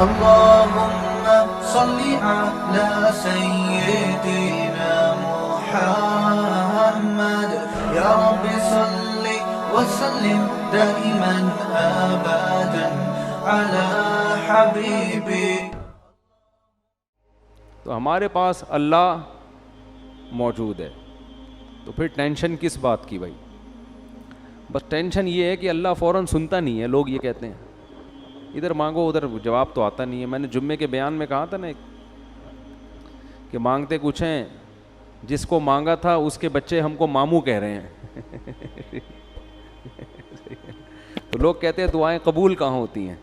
اللهم صل على سيدنا محمد يا رب صل وسلم دائما ابدا على حبيبي. تو ہمارے پاس اللہ موجود ہے تو پھر ٹینشن کس بات کی بھائی؟ بس ٹینشن یہ ہے کہ اللہ فوراً سنتا نہیں ہے. لوگ یہ کہتے ہیں ادھر مانگو ادھر جواب تو آتا نہیں ہے. میں نے جمعے کے بیان میں کہا تھا نا کہ مانگتے کچھ ہیں، جس کو مانگا تھا اس کے بچے ہم کو ماموں کہہ رہے ہیں. تو لوگ کہتے ہیں دعائیں قبول کہاں ہوتی ہیں.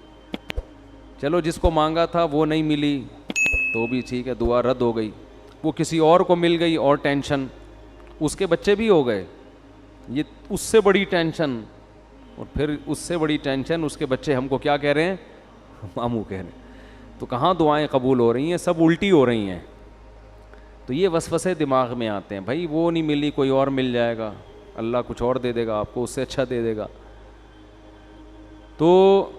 چلو جس کو مانگا تھا وہ نہیں ملی تو بھی ٹھیک ہے، دعا رد ہو گئی. وہ کسی اور کو مل گئی اور ٹینشن، اس کے بچے بھی ہو گئے، یہ اس سے بڑی ٹینشن. اور پھر اس سے بڑی ٹینشن اس کے بچے ہم کو کیا کہہ رہے ہیں؟ ماموں کہہ رہے ہیں. تو کہاں دعائیں قبول ہو رہی ہیں؟ سب الٹی ہو رہی ہیں. تو یہ وسوسے دماغ میں آتے ہیں، بھائی وہ نہیں ملی کوئی اور مل جائے گا، اللہ کچھ اور دے دے گا آپ کو، اس سے اچھا دے دے گا. تو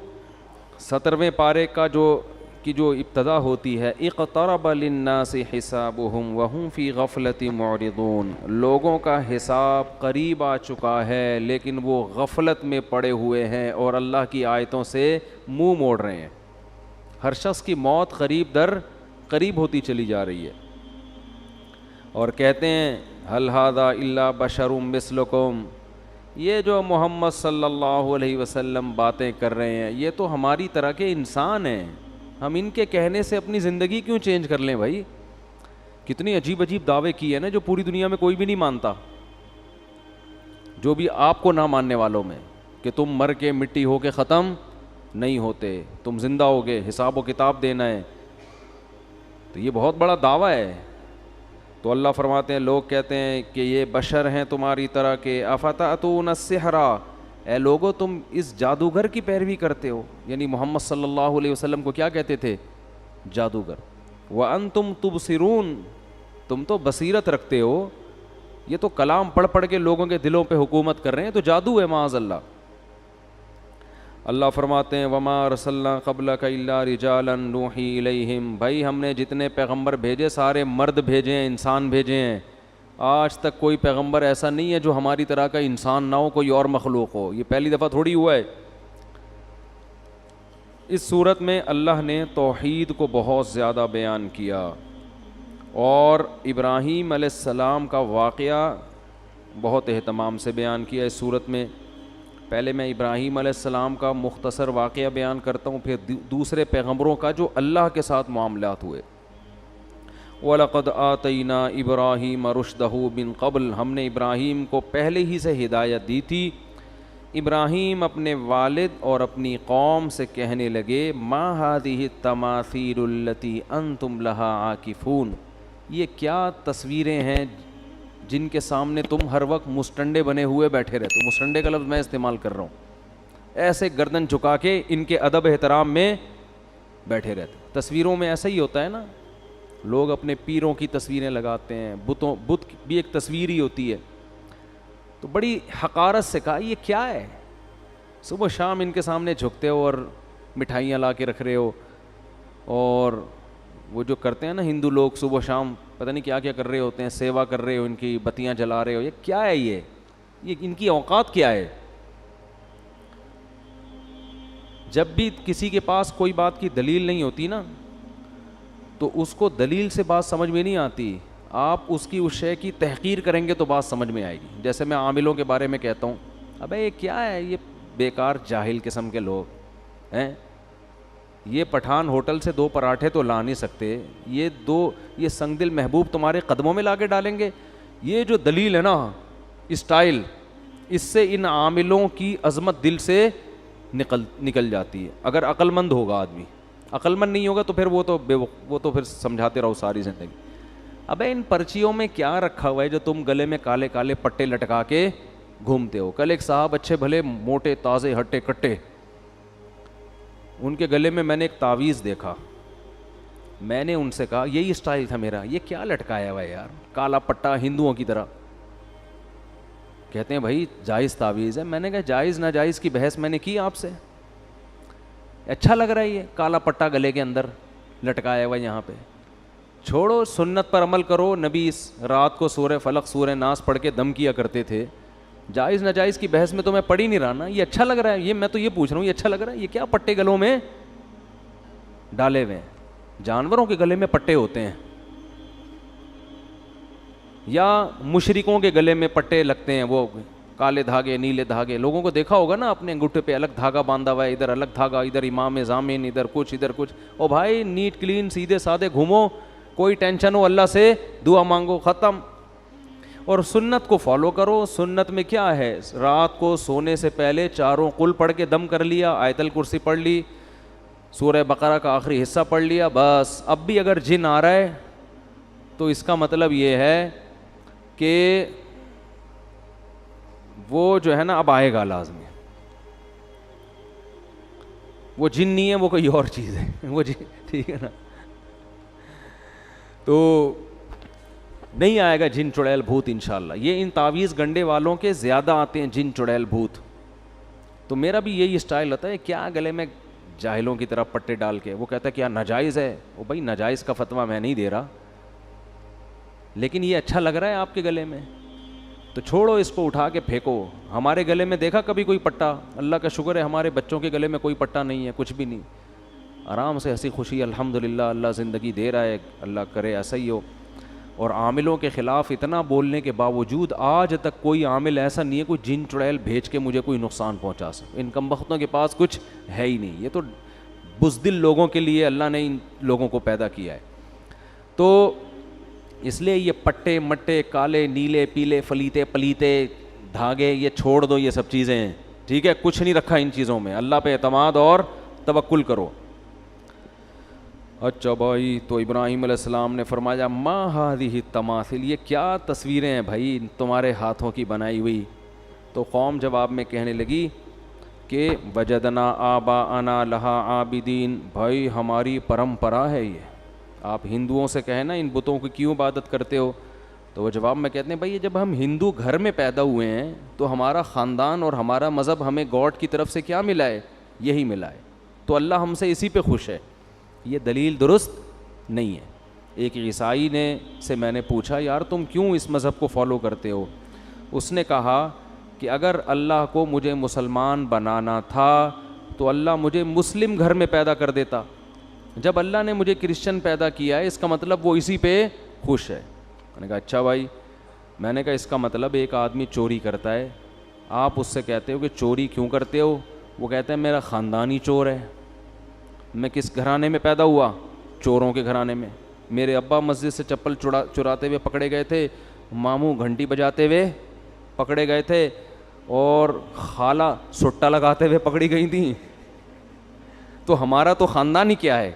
17ویں پارے کا جو ابتدا ہوتی ہے، اقترب للناس حسابهم وهم فی غفلۃ معرضون، لوگوں کا حساب قریب آ چکا ہے لیکن وہ غفلت میں پڑے ہوئے ہیں اور اللہ کی آیتوں سے منہ موڑ رہے ہیں. ہر شخص کی موت قریب در قریب ہوتی چلی جا رہی ہے. اور کہتے ہیں هل هذا الا بشر مثلکم، یہ جو محمد صلی اللہ علیہ وسلم باتیں کر رہے ہیں یہ تو ہماری طرح کے انسان ہیں، ہم ان کے کہنے سے اپنی زندگی کیوں چینج کر لیں بھائی؟ کتنی عجیب عجیب دعوے کیے ہیں نا جو پوری دنیا میں کوئی بھی نہیں مانتا. جو بھی آپ کو نہ ماننے والوں میں کہ تم مر کے مٹی ہو کے ختم نہیں ہوتے، تم زندہ ہوگے، حساب و کتاب دینا ہے، تو یہ بہت بڑا دعویٰ ہے. تو اللہ فرماتے ہیں لوگ کہتے ہیں کہ یہ بشر ہیں تمہاری طرح کے، افتأتون السحر، اے لوگو تم اس جادوگر کی پیروی کرتے ہو. یعنی محمد صلی اللہ علیہ وسلم کو کیا کہتے تھے؟ جادوگر. وانتم تبصرون، تم تو بصیرت رکھتے ہو. یہ تو کلام پڑھ پڑھ کے لوگوں کے دلوں پہ حکومت کر رہے ہیں، تو جادو ہے معاذ اللہ. اللہ فرماتے ہیں وما ارسلنا قبلک الا رجالا نوحی الیہم، بھائی ہم نے جتنے پیغمبر بھیجے سارے مرد بھیجے ہیں، انسان بھیجے ہیں. آج تک کوئی پیغمبر ایسا نہیں ہے جو ہماری طرح کا انسان نہ ہو، کوئی اور مخلوق ہو. یہ پہلی دفعہ تھوڑی ہوا ہے. اس صورت میں اللہ نے توحید کو بہت زیادہ بیان کیا اور ابراہیم علیہ السلام کا واقعہ بہت اہتمام سے بیان کیا اس صورت میں. پہلے میں ابراہیم علیہ السلام کا مختصر واقعہ بیان کرتا ہوں، پھر دوسرے پیغمبروں کا جو اللہ کے ساتھ معاملات ہوئے. وَلَقَدْ آتَيْنَا إِبْرَاهِيمَ رُشْدَهُ مِن قبل، ہم نے ابراہیم کو پہلے ہی سے ہدایت دی تھی. ابراہیم اپنے والد اور اپنی قوم سے کہنے لگے ما هذه التماثيل التي انتم لها عاکفون، یہ کیا تصویریں ہیں جن کے سامنے تم ہر وقت مستنڈے بنے ہوئے بیٹھے رہتے ہو. مستنڈے کا لفظ میں استعمال کر رہا ہوں، ایسے گردن جھکا کے ان کے ادب احترام میں بیٹھے رہتے. تصویروں میں ایسا ہی ہوتا ہے نا، لوگ اپنے پیروں کی تصویریں لگاتے ہیں، بت بھی ایک تصویر ہی ہوتی ہے. تو بڑی حقارت سے کہا یہ کیا ہے؟ صبح شام ان کے سامنے جھکتے ہو اور مٹھائیاں لا کے رکھ رہے ہو، اور وہ جو کرتے ہیں نا ہندو لوگ صبح شام پتہ نہیں کیا کیا کر رہے ہوتے ہیں، سیوا کر رہے ہو، ان کی بتیاں جلا رہے ہو، یہ کیا ہے؟ یہ ان کی اوقات کیا ہے؟ جب بھی کسی کے پاس کوئی بات کی دلیل نہیں ہوتی نا تو اس کو دلیل سے بات سمجھ میں نہیں آتی. آپ اس کی اس شے کی تحقیر کریں گے تو بات سمجھ میں آئے گی. جیسے میں عاملوں کے بارے میں کہتا ہوں، ابے یہ کیا ہے؟ یہ بیکار جاہل قسم کے لوگ ہیں، یہ پٹھان ہوٹل سے 2 پراٹھے تو لا نہیں سکتے، یہ سنگ دل محبوب تمہارے قدموں میں لا کے ڈالیں گے. یہ جو دلیل ہے نا، اسٹائل، اس سے ان عاملوں کی عظمت دل سے نکل جاتی ہے. اگر عقل مند ہوگا آدمی، عقل مند نہیں ہوگا تو پھر وہ تو پھر سمجھاتے رہو ساری زندگی. ابے ان پرچیوں میں کیا رکھا ہوا ہے جو تم گلے میں کالے کالے پٹے لٹکا کے گھومتے ہو؟ کل ایک صاحب اچھے بھلے موٹے تازے ہٹے کٹے، ان کے گلے میں نے ایک تعویذ دیکھا. میں نے ان سے کہا یہی اسٹائل تھا میرا، یہ کیا لٹکایا ہوا ہے یار، کالا پٹا ہندوؤں کی طرح. کہتے ہیں بھائی جائز تعویذ ہے. میں نے کہا جائز ناجائز کی بحث میں نے کی آپ سے؟ اچھا لگ رہا ہے یہ کالا پٹا گلے کے اندر لٹکایا ہوا یہاں پہ. چھوڑو, سنت پر عمل کرو. نبی اس رات کو سورہ فلق سورہ ناس پڑھ کے دم کیا کرتے تھے. جائز ناجائز کی بحث میں تو میں پڑھ ہی نہیں رہا نا, یہ اچھا لگ رہا ہے, یہ میں تو یہ پوچھ رہا ہوں, یہ اچھا لگ رہا ہے, یہ کیا پٹے گلوں میں ڈالے ہوئے ہیں؟ جانوروں کے گلے میں پٹے ہوتے ہیں یا مشرکوں کے گلے میں پٹے لگتے ہیں, وہ کالے دھاگے نیلے دھاگے. لوگوں کو دیکھا ہوگا نا, اپنے انگوٹھے پہ الگ دھاگا باندھا ہوا ہے, ادھر الگ دھاگا, ادھر امام ضامن, ادھر کچھ ادھر کچھ. او بھائی نیٹ کلین سیدھے سادے گھومو, کوئی ٹینشن ہو اللہ سے دعا مانگو, ختم. اور سنت کو فالو کرو. سنت میں کیا ہے, رات کو سونے سے پہلے چاروں قل پڑھ کے دم کر لیا, آیت الکرسی پڑھ لی, سورہ بقرہ کا آخری حصہ پڑھ لیا, بس. اب بھی اگر جن آ رہا ہے تو اس کا مطلب یہ ہے کہ وہ جو ہے نا اب آئے گا لازمی. وہ جن نہیں ہے, وہ کوئی اور چیز ہے, وہ ٹھیک ہے نا. تو نہیں آئے گا جن چڑیل بھوت انشاءاللہ. یہ ان تعویذ گنڈے والوں کے زیادہ آتے ہیں جن چڑیل بھوت. تو میرا بھی یہی اسٹائل ہوتا ہے, کیا گلے میں جاہلوں کی طرح پٹے ڈال کے. وہ کہتا ہے کیا ناجائز ہے؟ وہ بھائی ناجائز کا فتویٰ میں نہیں دے رہا, لیکن یہ اچھا لگ رہا ہے آپ کے گلے میں تو چھوڑو, اس کو اٹھا کے پھینکو. ہمارے گلے میں دیکھا کبھی کوئی پٹا؟ اللہ کا شکر ہے ہمارے بچوں کے گلے میں کوئی پٹا نہیں ہے, کچھ بھی نہیں. آرام سے ہنسی خوشی الحمدللہ, اللہ زندگی دے رہا ہے, اللہ کرے ایسا ہی ہو. اور عاملوں کے خلاف اتنا بولنے کے باوجود آج تک کوئی عامل ایسا نہیں ہے کوئی جن چڑیل بھیج کے مجھے کوئی نقصان پہنچا سکے. ان کمبختوں کے پاس کچھ ہے ہی نہیں. یہ تو بزدل لوگوں کے لیے اللہ نے ان لوگوں کو پیدا کیا ہے. تو اس لیے یہ پٹے مٹے کالے نیلے پیلے فلیتے پلیتے دھاگے یہ چھوڑ دو, یہ سب چیزیں ہیں, ٹھیک ہے, کچھ نہیں رکھا ان چیزوں میں. اللہ پہ اعتماد اور توکل کرو. اچھا بھائی, تو ابراہیم علیہ السلام نے فرمایا ما ہذہ التماثیل, یہ کیا تصویریں ہیں بھائی تمہارے ہاتھوں کی بنائی ہوئی. تو قوم جواب میں کہنے لگی کہ وجدنا آباءنا لہا عابدین, بھائی ہماری پرمپرا ہے یہ. آپ ہندوؤں سے کہیں نا ان بتوں کی کیوں عبادت کرتے ہو, تو وہ جواب میں کہتے ہیں بھائی جب ہم ہندو گھر میں پیدا ہوئے ہیں تو ہمارا خاندان اور ہمارا مذہب ہمیں گاڈ کی طرف سے کیا ملا ہے, یہی ملا ہے, تو اللہ ہم سے اسی پہ خوش ہے. یہ دلیل درست نہیں ہے. ایک عیسائی نے سے میں نے پوچھا یار تم کیوں اس مذہب کو فالو کرتے ہو؟ اس نے کہا کہ اگر اللہ کو مجھے مسلمان بنانا تھا تو اللہ مجھے مسلم گھر میں پیدا کر دیتا. جب اللہ نے مجھے کرسچن پیدا کیا ہے اس کا مطلب وہ اسی پہ خوش ہے. میں نے کہا اچھا بھائی. میں نے کہا اس کا مطلب ایک آدمی چوری کرتا ہے, آپ اس سے کہتے ہو کہ چوری کیوں کرتے ہو؟ وہ کہتا ہے میرا خاندانی چور ہے. میں کس گھرانے میں پیدا ہوا؟ چوروں کے گھرانے میں. میرے ابا مسجد سے چپل چراتے ہوئے پکڑے گئے تھے, ماموں گھنٹی بجاتے ہوئے پکڑے گئے تھے, اور خالہ سٹا لگاتے ہوئے پکڑی گئی تھیں. تو ہمارا تو خاندان ہی کیا ہے.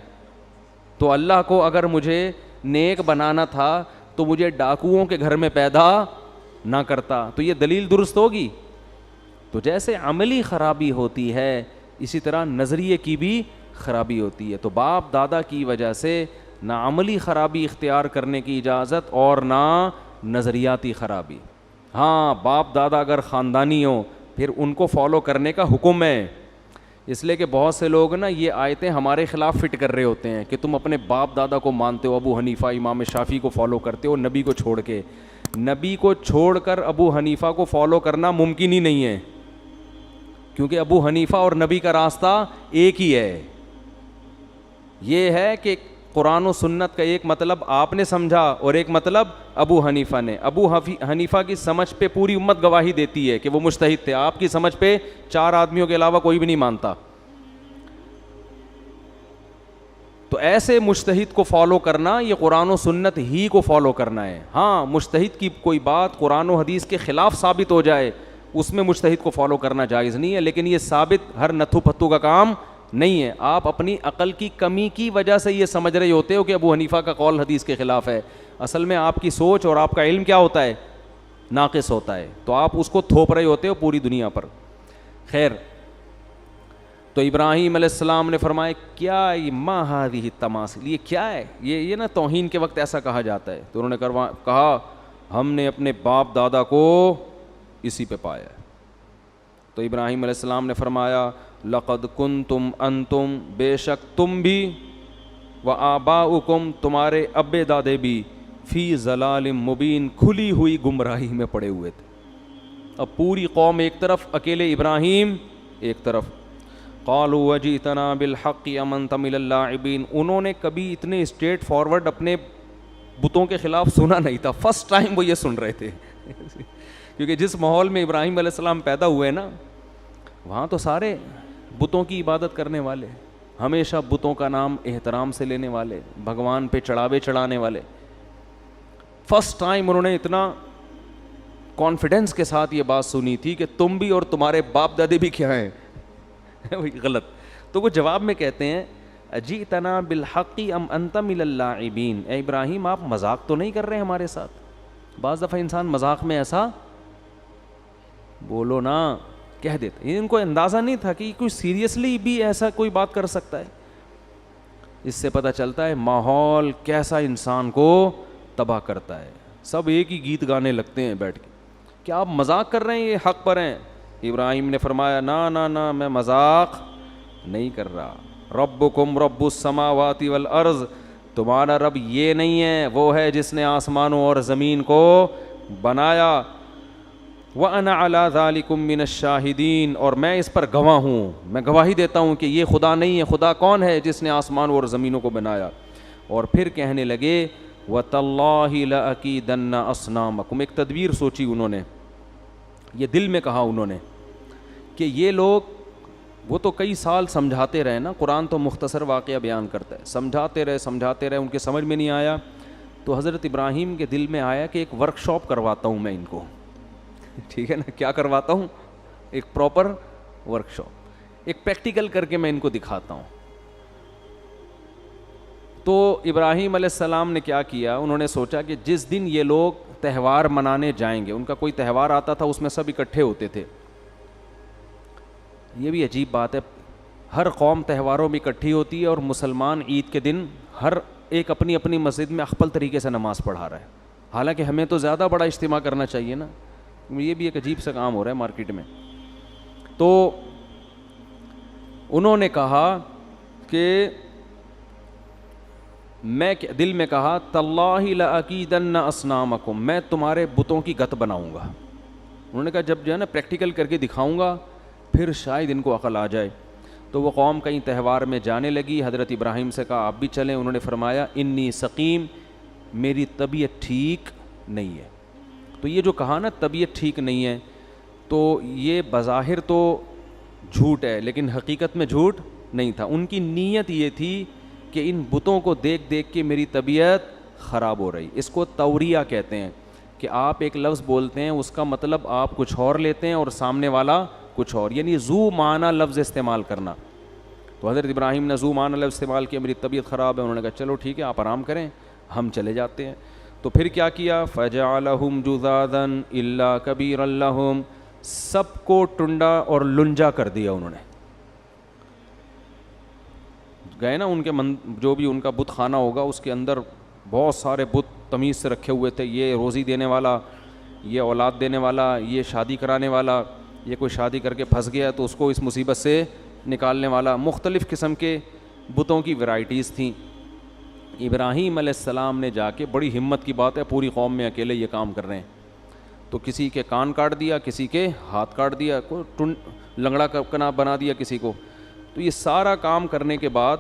تو اللہ کو اگر مجھے نیک بنانا تھا تو مجھے ڈاکوؤں کے گھر میں پیدا نہ کرتا. تو یہ دلیل درست ہوگی؟ تو جیسے عملی خرابی ہوتی ہے اسی طرح نظریے کی بھی خرابی ہوتی ہے. تو باپ دادا کی وجہ سے نہ عملی خرابی اختیار کرنے کی اجازت اور نہ نظریاتی خرابی. ہاں باپ دادا اگر خاندانی ہوں پھر ان کو فالو کرنے کا حکم ہے. اس لیے کہ بہت سے لوگ نا یہ آیتیں ہمارے خلاف فٹ کر رہے ہوتے ہیں کہ تم اپنے باپ دادا کو مانتے ہو, ابو حنیفہ امام شافعی کو فالو کرتے ہو نبی کو چھوڑ کے. نبی کو چھوڑ کر ابو حنیفہ کو فالو کرنا ممکن ہی نہیں ہے, کیونکہ ابو حنیفہ اور نبی کا راستہ ایک ہی ہے. یہ ہے کہ قرآن و سنت کا ایک مطلب آپ نے سمجھا اور ایک مطلب ابو حنیفہ نے. ابو حنیفہ کی سمجھ پہ پوری امت گواہی دیتی ہے کہ وہ مجتہد تھے, آپ کی سمجھ پہ 4 آدمیوں کے علاوہ کوئی بھی نہیں مانتا. تو ایسے مجتہد کو فالو کرنا یہ قرآن و سنت ہی کو فالو کرنا ہے. ہاں مجتہد کی کوئی بات قرآن و حدیث کے خلاف ثابت ہو جائے اس میں مجتہد کو فالو کرنا جائز نہیں ہے, لیکن یہ ثابت ہر نتھو پتھو کا کام نہیں ہے. آپ اپنی عقل کی کمی کی وجہ سے یہ سمجھ رہے ہوتے ہو کہ ابو حنیفہ کا قول حدیث کے خلاف ہے. اصل میں آپ کی سوچ اور آپ کا علم کیا ہوتا ہے؟ ناقص ہوتا ہے. تو آپ اس کو تھوپ رہے ہوتے ہو پوری دنیا پر. خیر, تو ابراہیم علیہ السلام نے فرمایا کیا یہ ما ہذہ التماثیل, یہ کیا ہے؟ یہ نا توہین کے وقت ایسا کہا جاتا ہے. تو انہوں نے کہا ہم نے اپنے باپ دادا کو اسی پہ پایا ہے. تو ابراہیم علیہ السلام نے فرمایا لقد کنتم انتم، بے شک تم بھی، و آباؤکم، تمہارے ابے دادے بھی، فی ضلال مبین، کھلی ہوئی گمراہی میں پڑے ہوئے تھے. اب پوری قوم ایک طرف، اکیلے ابراہیم ایک طرف. قالوا وجئتنا بالحق ام انت من اللاعبین، انہوں نے کبھی اتنے اسٹریٹ فارورڈ اپنے بتوں کے خلاف سنا نہیں تھا. فرسٹ ٹائم وہ یہ سن رہے تھے کیونکہ جس ماحول میں ابراہیم علیہ السلام پیدا ہوئے نا، وہاں تو سارے بتوں کی عبادت کرنے والے، ہمیشہ بتوں کا نام احترام سے لینے والے، بھگوان پہ چڑھاوے چڑھانے والے. فرسٹ ٹائم انہوں نے اتنا کانفیڈنس کے ساتھ یہ بات سنی تھی کہ تم بھی اور تمہارے باپ دادے بھی کیا ہیں غلط. تو وہ جواب میں کہتے ہیں اجئتنا بالحق ام انت من اللاعبین، اے ابراہیم آپ مذاق تو نہیں کر رہے ہمارے ساتھ؟ بعض دفعہ انسان مذاق میں ایسا بولو نا کہہ دیتا. ان کو اندازہ نہیں تھا کہ کوئی سیریسلی بھی ایسا کوئی بات کر سکتا ہے. اس سے پتہ چلتا ہے ماحول کیسا انسان کو تباہ کرتا ہے. سب ایک ہی گیت گانے لگتے ہیں بیٹھ کے. کیا آپ مذاق کر رہے ہیں؟ یہ حق پر ہیں. ابراہیم نے فرمایا نا میں مذاق نہیں کر رہا. ربکم رب السماوات والارض، تمہارا رب یہ نہیں ہے، وہ ہے جس نے آسمانوں اور زمین کو بنایا. وَأَنَا عَلَىٰ ذَلِكُم مِّنَ الشَّاهِدِينَ، اور میں اس پر گواہ ہوں، میں گواہی دیتا ہوں کہ یہ خدا نہیں ہے. خدا کون ہے؟ جس نے آسمانوں اور زمینوں کو بنایا. اور پھر کہنے لگے وَتَاللَّهِ لَأَكِيدَنَّ أَصْنَامَكُمْ، ایک تدبیر سوچی انہوں نے، یہ دل میں کہا انہوں نے کہ یہ لوگ، وہ تو کئی سال سمجھاتے رہے نا، قرآن تو مختصر واقعہ بیان کرتا ہے، سمجھاتے رہے، ان کے سمجھ میں نہیں آیا. تو حضرت ابراہیم کے دل میں آیا کہ ایک ورک شاپ کرواتا ہوں میں ان کو. ٹھیک ہے نا، کیا کرواتا ہوں؟ ایک پراپر ورک شاپ، ایک پریکٹیکل کر کے میں ان کو دکھاتا ہوں. تو ابراہیم علیہ السلام نے کیا کیا، انہوں نے سوچا کہ جس دن یہ لوگ تہوار منانے جائیں گے، ان کا کوئی تہوار آتا تھا اس میں سب اکٹھے ہوتے تھے. یہ بھی عجیب بات ہے، ہر قوم تہواروں میں اکٹھی ہوتی ہے اور مسلمان عید کے دن ہر ایک اپنی اپنی مسجد میں اخپل طریقے سے نماز پڑھا رہا ہے. حالانکہ ہمیں تو زیادہ بڑا اجتماع کرنا چاہیے نا. یہ بھی ایک عجیب سا کام ہو رہا ہے مارکیٹ میں. تو انہوں نے کہا کہ میں دل میں کہا تاللہ لأکیدن اصنامکم، میں تمہارے بتوں کی گت بناؤں گا. انہوں نے کہا جب جو ہے نا پریکٹیکل کر کے دکھاؤں گا پھر شاید ان کو عقل آ جائے. تو وہ قوم کہیں تہوار میں جانے لگی. حضرت ابراہیم سے کہا آپ بھی چلیں. انہوں نے فرمایا انی سقیم، میری طبیعت ٹھیک نہیں ہے. تو یہ جو کہا نا طبیعت ٹھیک نہیں ہے، تو یہ بظاہر تو جھوٹ ہے لیکن حقیقت میں جھوٹ نہیں تھا. ان کی نیت یہ تھی کہ ان بتوں کو دیکھ دیکھ کے میری طبیعت خراب ہو رہی. اس کو توریہ کہتے ہیں کہ آپ ایک لفظ بولتے ہیں اس کا مطلب آپ کچھ اور لیتے ہیں اور سامنے والا کچھ اور، یعنی ذو معنی لفظ استعمال کرنا. تو حضرت ابراہیم نے ذو معنی لفظ استعمال کیا، میری طبیعت خراب ہے. انہوں نے کہا چلو ٹھیک ہے آپ آرام کریں، ہم چلے جاتے ہیں. تو پھر کیا کیا، فَجَعَلَهُمْ جُذَاذًا إِلَّا كَبِيرًا لَهُمْ، سب کو ٹنڈا اور لنجا کر دیا. انہوں نے گئے نا ان کے جو بھی ان کا بت خانہ ہوگا اس کے اندر بہت سارے بت تمیز سے رکھے ہوئے تھے. یہ روزی دینے والا، یہ اولاد دینے والا، یہ شادی کرانے والا، یہ کوئی شادی کر کے پھنس گیا تو اس کو اس مصیبت سے نکالنے والا. مختلف قسم کے بتوں کی ورائٹیز تھیں. ابراہیم علیہ السلام نے جا کے، بڑی ہمت کی بات ہے، پوری قوم میں اکیلے یہ کام کر رہے ہیں، تو کسی کے کان کاٹ دیا، کسی کے ہاتھ کاٹ دیا، کوئی لنگڑا کنا بنا دیا کسی کو. تو یہ سارا کام کرنے کے بعد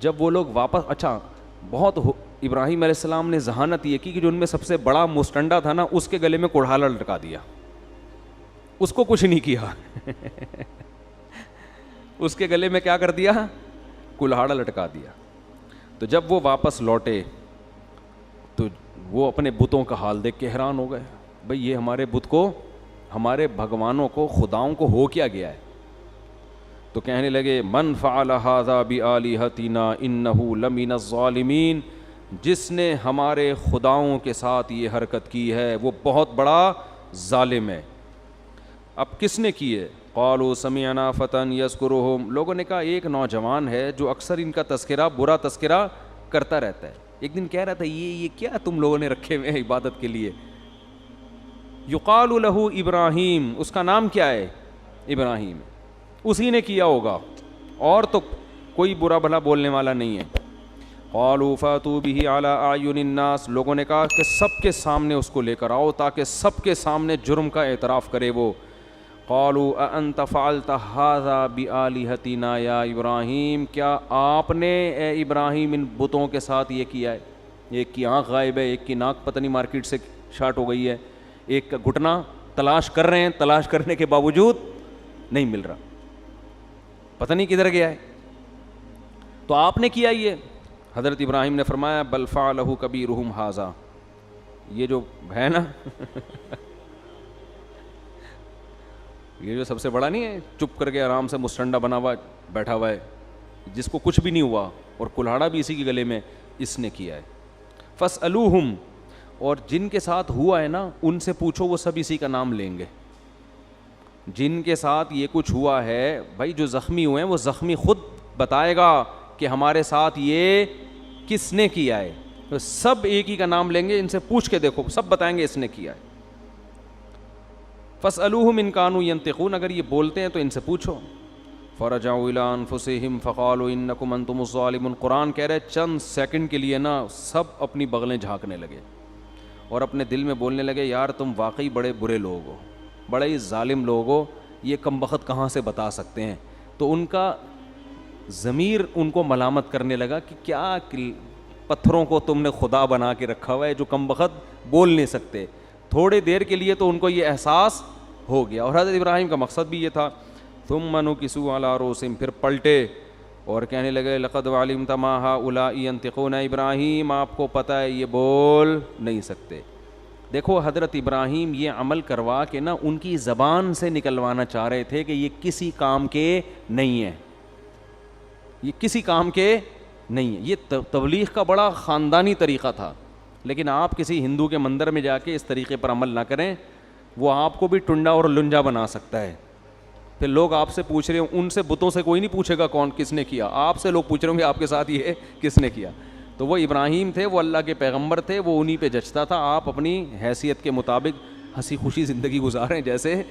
جب وہ لوگ واپس، اچھا بہت ابراہیم علیہ السلام نے ذہانت یہ کی کہ جو ان میں سب سے بڑا مستنڈا تھا نا اس کے گلے میں کڑھالا لٹکا دیا. اس کو کچھ نہیں کیا اس کے گلے میں کیا کر دیا، کلہاڑا لٹکا دیا. تو جب وہ واپس لوٹے تو وہ اپنے بتوں کا حال دیکھ کے حیران ہو گئے. بھئی یہ ہمارے بت کو، ہمارے بھگوانوں کو، خداؤں کو ہو کیا گیا ہے؟ تو کہنے لگے من فعل ھذا بآلہتنا انہ لمن الظالمین، جس نے ہمارے خداؤں کے ساتھ یہ حرکت کی ہے وہ بہت بڑا ظالم ہے. اب کس نے کی ہے؟ قالوا سمعنا فتى یذکرہم، لوگوں نے کہا ایک نوجوان ہے جو اکثر ان کا تذکرہ، برا تذکرہ کرتا رہتا ہے. ایک دن کہہ رہا تھا یہ کیا تم لوگوں نے رکھے ہوئے ہیں عبادت کے لیے. یقال لہ ابراہیم، اس کا نام کیا ہے؟ ابراہیم. اسی نے کیا ہوگا, اور تو کوئی برا بھلا بولنے والا نہیں ہے. قالوا فاتوا به على اعین الناس, لوگوں نے کہا کہ سب کے سامنے اس کو لے کر آؤ تاکہ سب کے سامنے جرم کا اعتراف کرے وہ. قالوا اانت فعلت هذا بالهتنا یا ابراہیم, کیا آپ نے اے ابراہیم ان بتوں کے ساتھ یہ کیا ہے؟ ایک کی آنکھ غائب ہے, ایک کی ناک پتہ نہیں مارکیٹ سے شارٹ ہو گئی ہے, ایک کا گھٹنا تلاش کر رہے ہیں, تلاش کرنے کے باوجود نہیں مل رہا, پتہ نہیں کدھر گیا ہے, تو آپ نے کیا یہ؟ حضرت ابراہیم نے فرمایا بل فعلہ کبیرہم ھذا, یہ جو ہے نا یہ جو سب سے بڑا نہیں ہے, چپ کر کے آرام سے مستنڈا بنا ہوا بیٹھا ہوا ہے, جس کو کچھ بھی نہیں ہوا اور کلہاڑا بھی اسی کے گلے میں, اس نے کیا ہے. فاسألوہم, اور جن کے ساتھ ہوا ہے نا ان سے پوچھو, وہ سب اسی کا نام لیں گے. جن کے ساتھ یہ کچھ ہوا ہے بھائی, جو زخمی ہوئے ہیں وہ زخمی خود بتائے گا کہ ہمارے ساتھ یہ کس نے کیا ہے, تو سب ایک ہی کا نام لیں گے, ان سے پوچھ کے دیکھو, سب بتائیں گے اس نے کیا ہے. فاسألوہم ان کانوا ینطقون, اگر یہ بولتے ہیں تو ان سے پوچھو. فرجعوا الی انفسہم فقالوا انکم انتم الظالمون, قرآن کہہ رہے چند سیکنڈ کے لیے نا سب اپنی بغلیں جھانکنے لگے اور اپنے دل میں بولنے لگے یار تم واقعی بڑے برے لوگ ہو, بڑے ہی ظالم لوگ ہو, یہ کمبخت کہاں سے بتا سکتے ہیں. تو ان کا ضمیر ان کو ملامت کرنے لگا کہ کیا پتھروں کو تم نے خدا بنا کے رکھا ہوا ہے جو کمبخت بول نہیں سکتے. تھوڑے دیر کے لیے تو ان کو یہ احساس ہو گیا, اور حضرت ابراہیم کا مقصد بھی یہ تھا. ثم نکسوا علی رؤوسہم, پھر پلٹے اور کہنے لگے لقد علمت ما ہؤلاء ینطقون, ابراہیم آپ کو پتہ ہے یہ بول نہیں سکتے. دیکھو حضرت ابراہیم یہ عمل کروا کے نا ان کی زبان سے نکلوانا چاہ رہے تھے کہ یہ کسی کام کے نہیں ہیں, یہ کسی کام کے نہیں ہیں. یہ تبلیغ کا بڑا خاندانی طریقہ تھا, لیکن آپ کسی ہندو کے مندر میں جا کے اس طریقے پر عمل نہ کریں, وہ آپ کو بھی ٹنڈا اور لنجا بنا سکتا ہے. پھر لوگ آپ سے پوچھ رہے ہوں, ان سے بتوں سے کوئی نہیں پوچھے گا کون کس نے کیا, آپ سے لوگ پوچھ رہے ہوں گے آپ کے ساتھ یہ کس نے کیا. تو وہ ابراہیم تھے, وہ اللہ کے پیغمبر تھے, وہ انہی پہ جچتا تھا. آپ اپنی حیثیت کے مطابق ہنسی خوشی زندگی گزاریں جیسے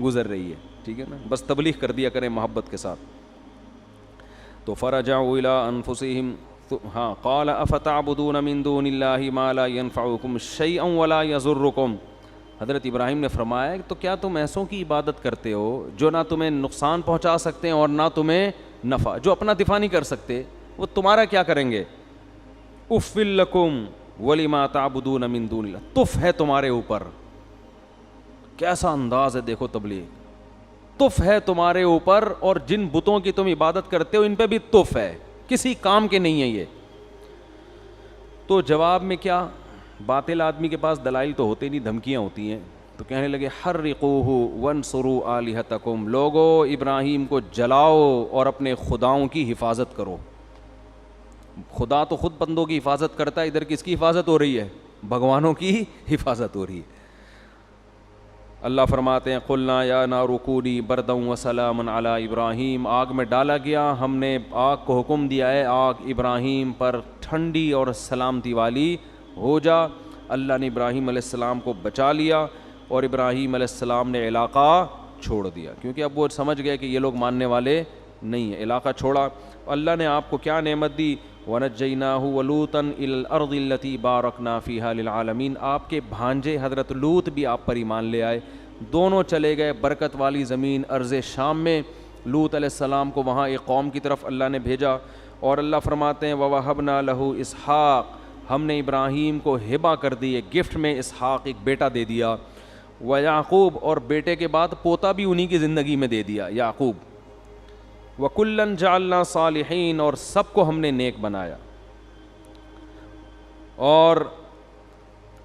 گزر رہی ہے, ٹھیک ہے نا, بس تبلیغ کر دیا کریں محبت کے ساتھ. تو فرجعوا الی انفسہم, ہاں, قال افتعبدون من دون اللہ ما لا ينفعکم شیئا ولا یضرکم. حضرت ابراہیم نے فرمایا تو کیا تم ایسوں کی عبادت کرتے ہو جو نہ تمہیں نقصان پہنچا سکتے ہیں اور نہ تمہیں نفع, جو اپنا دفاع نہیں کر سکتے, وہ تمہارا کیا کریں گے. اف لکم ولما تعبدون من دون اللہ, تف ہے تمہارے اوپر. کیسا انداز ہے دیکھو تبلیغ, تف ہے تمہارے اوپر, اور جن بتوں کی تم عبادت کرتے ہو ان پہ بھی تف ہے, کسی کام کے نہیں ہے یہ. تو جواب میں کیا, باطل آدمی کے پاس دلائل تو ہوتے نہیں, دھمکیاں ہوتی ہیں. تو کہنے لگے حرقوہ وانصروا آلہتکم, لوگو ابراہیم کو جلاؤ اور اپنے خداؤں کی حفاظت کرو. خدا تو خود بندوں کی حفاظت کرتا ہے, ادھر کس کی حفاظت ہو رہی ہے, بھگوانوں کی حفاظت ہو رہی ہے. اللہ فرماتے ہیں قلنا یا نار کونی بردا وسلاما علی ابراہیم, آگ میں ڈالا گیا, ہم نے آگ کو حکم دیا ہے آگ ابراہیم پر ٹھنڈی اور سلامتی والی ہو جا. اللہ نے ابراہیم علیہ السلام کو بچا لیا اور ابراہیم علیہ السلام نے علاقہ چھوڑ دیا, کیونکہ اب وہ سمجھ گئے کہ یہ لوگ ماننے والے نہیں ہیں. علاقہ چھوڑا. اللہ نے آپ کو کیا نعمت دی, وَنَجَّيْنَاهُ وَلُوطًا إِلَى الْأَرْضِ الَّتِي بَارَكْنَا فِيهَا لِلْعَالَمِينَ, آپ کے بھانجے حضرت لوط بھی آپ پر ایمان لے آئے, دونوں چلے گئے برکت والی زمین ارض شام میں. لوط علیہ السلام کو وہاں ایک قوم کی طرف اللہ نے بھیجا, اور اللہ فرماتے ہیں وَوَهَبْنَا لَهُ إِسْحَاقَ, ہم نے ابراہیم کو ہبہ کر دی, ایک گفٹ میں اسحاق ایک بیٹا دے دیا. وَيَعْقُوب, اور بیٹے کے بعد پوتا بھی انہی کی زندگی میں دے دیا یعقوب. وَكُلًّا جَعَلْنَا صَالِحِينَ, اور سب کو ہم نے نیک بنایا. اور